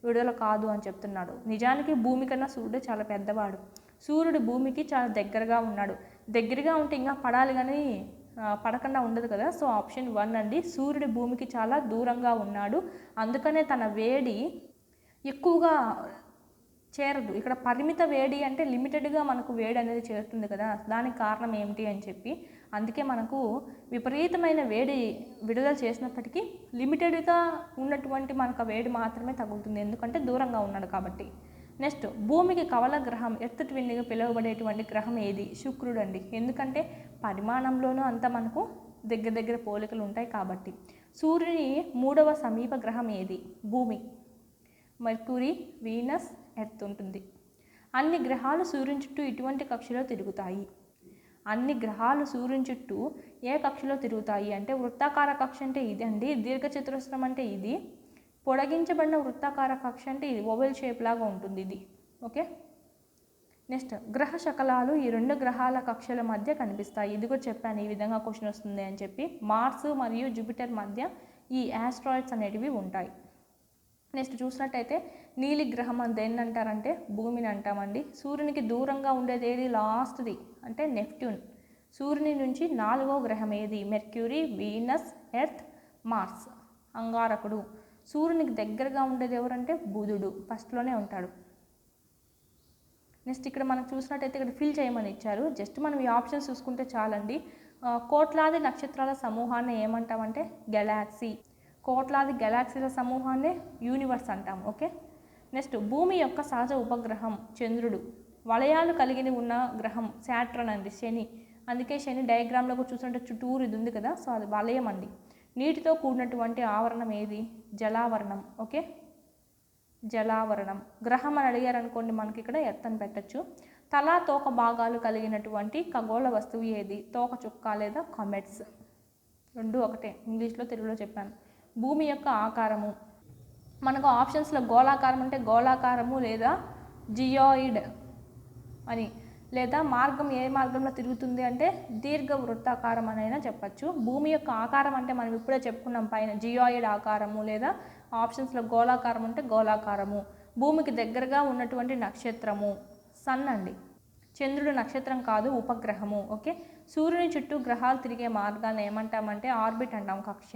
[SPEAKER 1] విడుదల కాదు అని చెప్తున్నాడు. నిజానికి భూమి కన్నా సూర్యుడు చాలా పెద్దవాడు. సూర్యుడు భూమికి చాలా దగ్గరగా ఉన్నాడు. దగ్గరగా ఉంటే ఇంకా పడాలి కానీ పడకుండా ఉండదు కదా. సో ఆప్షన్ 1 అండి, సూర్యుడు భూమికి చాలా దూరంగా ఉన్నాడు, అందుకనే తన వేడి ఎక్కువగా చేరదు. ఇక్కడ పరిమిత వేడి అంటే లిమిటెడ్గా మనకు వేడి అనేది చేరుతుంది కదా, దానికి కారణం ఏమిటి అని చెప్పి. అందుకే మనకు విపరీతమైన వేడి విడుదల చేసినప్పటికీ లిమిటెడ్గా ఉన్నటువంటి మనకు వేడి మాత్రమే తగులుతుంది, ఎందుకంటే దూరంగా ఉన్నాడు కాబట్టి. నెక్స్ట్ భూమికి కవల గ్రహం, ఎర్త్ ట్విన్గా పిలువబడేటువంటి గ్రహం ఏది? శుక్రుడు అండి. ఎందుకంటే పరిమాణంలోనూ అంతా మనకు దగ్గర పోలికలు ఉంటాయి కాబట్టి. సూర్యుని 3వ సమీప గ్రహం ఏది? భూమి. మెర్క్యూరీ, వీనస్, ఎర్త్ ఉంటుంది. అన్ని గ్రహాలు సూర్యుని చుట్టూ ఇటువంటి కక్షలో తిరుగుతాయి. అన్ని గ్రహాలు సూర్యుని చుట్టూ ఏ కక్షలో తిరుగుతాయి అంటే వృత్తాకార కక్ష అంటే ఇది అండి, దీర్ఘచతురస్రం అంటే ఇది, పొడిగించబడిన వృత్తాకార కక్ష అంటే ఇది ఓవెల్ షేప్ లాగా ఉంటుంది ఇది. ఓకే, నెక్స్ట్ గ్రహ శకలాలు ఈ రెండు గ్రహాల కక్షల మధ్య కనిపిస్తాయి. ఇది కూడా చెప్పాను ఈ విధంగా క్వశ్చన్ వస్తుంది అని చెప్పి. మార్స్ మరియు జూపిటర్ మధ్య ఈ ఆస్ట్రాయిడ్స్ అనేటివి ఉంటాయి. నెక్స్ట్ చూసినట్టయితే నీలి గ్రహం అని దేన్ని అంటారంటే భూమిని అంటామండి. సూర్యునికి దూరంగా ఉండేది ఏది? లాస్ట్ది అంటే నెప్ట్యూన్. సూర్యుని నుంచి 4వ గ్రహం ఏది? Mercury, Venus, Earth, Mars. అంగారకుడు. సూర్యునికి దగ్గరగా ఉండేది ఎవరంటే బుధుడు, ఫస్ట్లోనే ఉంటాడు. నెక్స్ట్ ఇక్కడ మనం చూసినట్టయితే ఇక్కడ ఫిల్ చేయమని ఇచ్చారు. జస్ట్ మనం ఈ ఆప్షన్స్ చూసుకుంటే చాలండి. కోట్లాది నక్షత్రాల సమూహాన్ని ఏమంటామంటే గెలాక్సీ. కోట్లాది గెలాక్సీల సమూహాన్ని యూనివర్స్ అంటాం. ఓకే, నెక్స్ట్ భూమి యొక్క సహజ ఉపగ్రహం చంద్రుడు. వలయాలు కలిగి ఉన్న గ్రహం శాట్రన్ అండి, శని. అందుకే శని డయాగ్రామ్లో కూడా చూస్తుంటే చుట్టూరు ఇది ఉంది కదా, సో అది వలయం అండి. నీటితో కూడినటువంటి ఆవరణం ఏది? జలావరణం. ఓకే,
[SPEAKER 2] జలావరణం. గ్రహం అని అడిగారు అనుకోండి, మనకి ఇక్కడ ఎర్త్ అని పెట్టచ్చు. తల తోక భాగాలు కలిగినటువంటి ఖగోళ వస్తువు ఏది? తోక చుక్క లేదా కామెట్స్. రెండు ఒకటే, ఇంగ్లీష్లో తెలుగులో చెప్పాను. భూమి యొక్క ఆకారము. మనకు ఆప్షన్స్లో గోళాకారం అంటే గోళాకారము లేదా జియోయిడ్ అని, లేదా మార్గం ఏ మార్గంలో తిరుగుతుంది అంటే దీర్ఘ వృత్తాకారం అని అయినా చెప్పచ్చు. భూమి యొక్క ఆకారం అంటే మనం ఇప్పుడే చెప్పుకున్నాం పైన, జియోయిడ్ ఆకారము, లేదా ఆప్షన్స్లో గోళాకారం అంటే గోళాకారము. భూమికి దగ్గరగా ఉన్నటువంటి నక్షత్రము సన్ అండి. చంద్రుడు నక్షత్రం కాదు, ఉపగ్రహము. ఓకే. సూర్యుని చుట్టూ గ్రహాలు తిరిగే మార్గాన్ని ఏమంటామంటే ఆర్బిట్ అంటాం, కక్ష.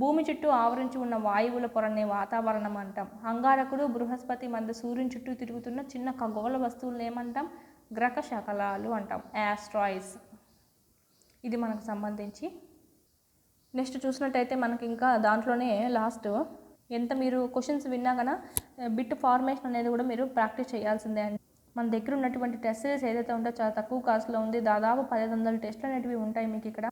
[SPEAKER 2] భూమి చుట్టూ ఆవరించి ఉన్న వాయువుల పొరనే వాతావరణం అంటాం. అంగారకుడు, బృహస్పతి మధ్య సూర్యుని చుట్టూ తిరుగుతున్న చిన్న ఖగోళ వస్తువులను ఏమంటాం? గ్రహ శకలాలు అంటాం, యాస్ట్రాయిడ్స్. ఇది మనకు సంబంధించి. నెక్స్ట్ చూసినట్టయితే మనకి ఇంకా దాంట్లోనే లాస్ట్ ఎంత మీరు క్వశ్చన్స్ విన్నా కన్నా బిట్ ఫార్మేషన్ అనేది కూడా మీరు ప్రాక్టీస్ చేయాల్సిందే అండి. మన దగ్గర ఉన్నటువంటి టెస్ట్ సిరీస్ ఏదైతే ఉందో చాలా తక్కువ కాస్ట్లో ఉంది. దాదాపు 1500 టెస్ట్లు అనేటివి ఉంటాయి మీకు ఇక్కడ.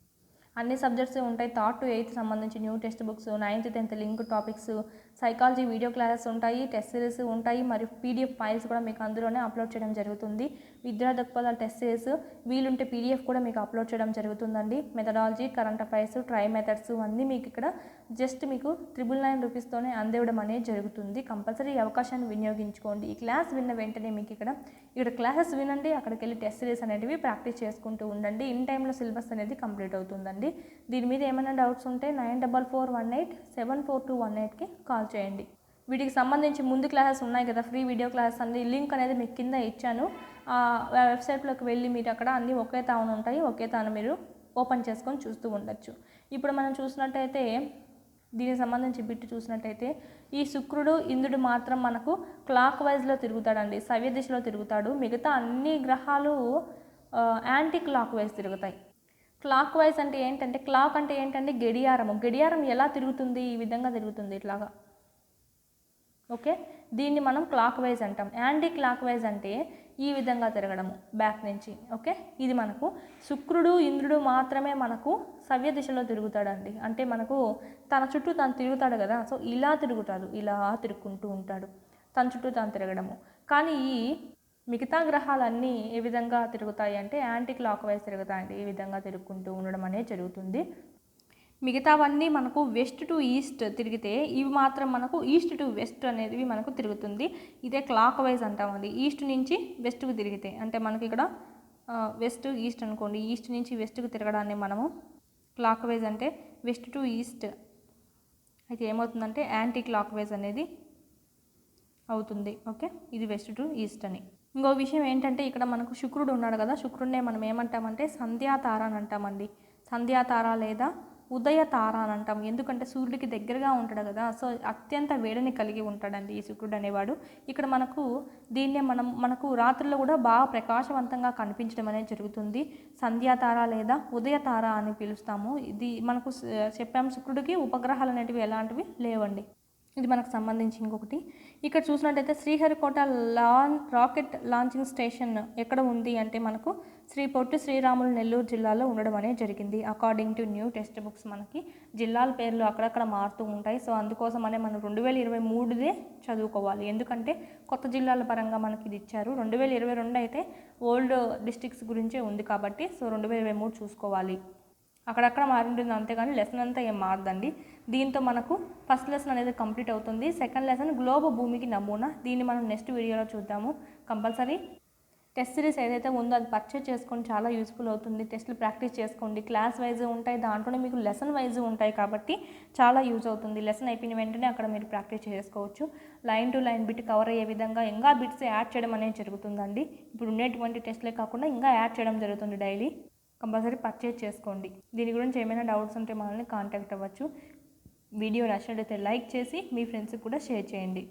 [SPEAKER 2] అన్ని సబ్జెక్ట్స్ ఉంటాయి. 3rd to 8th సంబంధించి new text books, 9th 10th link topics, psychology video classes ఉంటాయి, టెస్ట్ సిరీస్ ఉంటాయి, మరియు పీడిఎఫ్ ఫైల్స్ కూడా మీకు అందులోనే అప్లోడ్ చేయడం జరుగుతుంది. విద్యా దృక్పథాల టెస్ట్ సిరీస్ వీలుంటే పీడిఎఫ్ కూడా మీకు అప్లోడ్ చేయడం జరుగుతుందండి. Methodology, current affairs, try methods అన్నీ మీకు ఇక్కడ జస్ట్ మీకు 999 రూపీస్తోనే అందివ్వడం అనేది జరుగుతుంది. కంపల్సరీ ఈ అవకాశాన్ని వినియోగించుకోండి. ఈ క్లాస్ విన్న వెంటనే మీకు ఇక్కడ క్లాసెస్ వినండి, అక్కడికి వెళ్ళి టెస్ట్ సిరీస్ అనేటివి ప్రాక్టీస్ చేసుకుంటూ ఉండండి. ఇన్ టైంలో సిలబస్ అనేది కంప్లీట్ అవుతుందండి. దీని మీద ఏమైనా డౌట్స్ ఉంటే 9441874218కి కాల్ చేయండి. వీటికి సంబంధించి ముందు క్లాసెస్ ఉన్నాయి కదా, ఫ్రీ వీడియో క్లాసెస్ అన్ని లింక్ అనేది మీకు కింద ఇచ్చాను. ఆ వెబ్సైట్లోకి వెళ్ళి మీరు అక్కడ అన్నీ ఒకే తాను ఉంటాయి, ఒకే తాను మీరు ఓపెన్ చేసుకొని చూస్తూ ఉండొచ్చు. ఇప్పుడు మనం చూసినట్టయితే దీనికి సంబంధించి బిట్ చూసినట్టయితే ఈ శుక్రుడు, ఇంద్రుడు మాత్రం మనకు క్లాక్ వైజ్లో తిరుగుతాడండి, సవ్య దిశలో తిరుగుతాడు. మిగతా అన్ని గ్రహాలు యాంటీ క్లాక్ వైజ్ తిరుగుతాయి. క్లాక్ వైజ్ అంటే ఏంటంటే, క్లాక్ అంటే ఏంటంటే గడియారము. గడియారం ఎలా తిరుగుతుంది? ఈ విధంగా తిరుగుతుంది, ఇట్లాగా. ఓకే. దీన్ని మనం క్లాక్ వైజ్ అంటాం. యాంటీ క్లాక్ వైజ్ అంటే ఈ విధంగా తిరగడము, బ్యాక్ నుంచి. ఓకే. ఇది మనకు శుక్రుడు, ఇంద్రుడు మాత్రమే మనకు సవ్య దిశలో తిరుగుతాడండి. అంటే మనకు తన చుట్టూ తాను తిరుగుతాడు కదా, సో ఇలా తిరుగుతాడు, ఇలా తిరుగుకుంటూ ఉంటాడు, తన చుట్టూ తాను తిరగడము. కానీ ఈ మిగతా గ్రహాలన్నీ ఏ విధంగా తిరుగుతాయి అంటే యాంటీ క్లాక్ వైజ్ తిరుగుతాయండి. ఈ విధంగా తిరుగుకుంటూ ఉండడం అనేది జరుగుతుంది. మిగతావన్నీ మనకు వెస్ట్ టు ఈస్ట్ తిరిగితే ఇవి మాత్రం మనకు ఈస్ట్ టు వెస్ట్ అనేది మనకు తిరుగుతుంది. ఇదే క్లాక్ వైజ్ అంటామండి. ఈస్ట్ నుంచి వెస్ట్కు తిరిగితే, అంటే మనకి ఇక్కడ వెస్ట్ ఈస్ట్ అనుకోండి, ఈస్ట్ నుంచి వెస్ట్కు తిరగడాన్ని మనము క్లాక్ వైజ్ అంటే వెస్ట్ టు ఈస్ట్ అయితే ఏమవుతుందంటే యాంటీ క్లాక్ వైజ్ అనేది అవుతుంది. ఓకే. ఇది వెస్ట్ టు ఈస్ట్ అని. ఇంకో విషయం ఏంటంటే ఇక్కడ మనకు శుక్రుడు ఉన్నాడు కదా, శుక్రుడినే మనం ఏమంటామంటే సంధ్యాతార అని అంటామండి. సంధ్యాతార లేదా ఉదయ తార అని అంటాం. ఎందుకంటే సూర్యుడికి దగ్గరగా ఉంటాడు కదా, సో అత్యంత వేడిని కలిగి ఉంటాడండి ఈ శుక్రుడు అనేవాడు. ఇక్కడ దీన్నే మనకు రాత్రుల్లో కూడా బాగా ప్రకాశవంతంగా కనిపించడం అనేది జరుగుతుంది. సంధ్యాతార లేదా ఉదయ తార అని పిలుస్తాము. ఇది మనకు చెప్పాము, శుక్రుడికి ఉపగ్రహాలు అనేటివి ఎలాంటివి లేవండి. ఇది మనకు సంబంధించి ఇంకొకటి ఇక్కడ చూసినట్టయితే శ్రీహరికోట రాకెట్ లాంచింగ్ స్టేషన్ ఎక్కడ ఉంది అంటే మనకు శ్రీ పొట్టి శ్రీరాములు నెల్లూరు జిల్లాలో ఉండడం అనేది జరిగింది. According to new text books మనకి జిల్లాల పేర్లు అక్కడక్కడ మారుతూ ఉంటాయి. సో అందుకోసమనే మనం 2023దే చదువుకోవాలి. ఎందుకంటే కొత్త జిల్లాల పరంగా మనకి ఇది ఇచ్చారు. 2022 అయితే ఓల్డ్ డిస్ట్రిక్ట్స్ గురించే ఉంది కాబట్టి సో 2023 చూసుకోవాలి. అక్కడక్కడ మారుంటుంది అంతేగాని లెసన్ అంతా ఏం మారదండి. దీంతో మనకు ఫస్ట్ లెసన్ అనేది కంప్లీట్ అవుతుంది. సెకండ్ లెసన్ గ్లోబ్ భూమికి నమూనా. దీన్ని మనం నెక్స్ట్ వీడియోలో చూద్దాము. కంపల్సరీ టెస్ట్ సిరీస్ ఏదైతే ఉందో అది పర్చేజ్ చేసుకొని చాలా యూస్ఫుల్ అవుతుంది. టెస్ట్లు ప్రాక్టీస్ చేసుకోండి. క్లాస్ వైజ్ ఉంటాయి, దాంట్లోనే మీకు లెసన్ వైజ్ ఉంటాయి కాబట్టి చాలా యూజ్ అవుతుంది. లెసన్ అయిపోయిన వెంటనే అక్కడ మీరు ప్రాక్టీస్ చేసుకోవచ్చు. Line to line bit cover అయ్యే విధంగా ఇంకా బిట్స్ యాడ్ చేయడం అనేది జరుగుతుందండి. ఇప్పుడు ఉండేటువంటి టెస్ట్లే కాకుండా ఇంకా యాడ్ చేయడం జరుగుతుంది డైలీ. కంపల్సరీ పర్చేజ్ చేసుకోండి. దీని గురించి ఏమైనా డౌట్స్ ఉంటే మనల్ని కాంటాక్ట్ అవ్వచ్చు. వీడియో నచ్చినట్లయితే లైక్ చేసి మీ ఫ్రెండ్స్కి కూడా షేర్ చేయండి.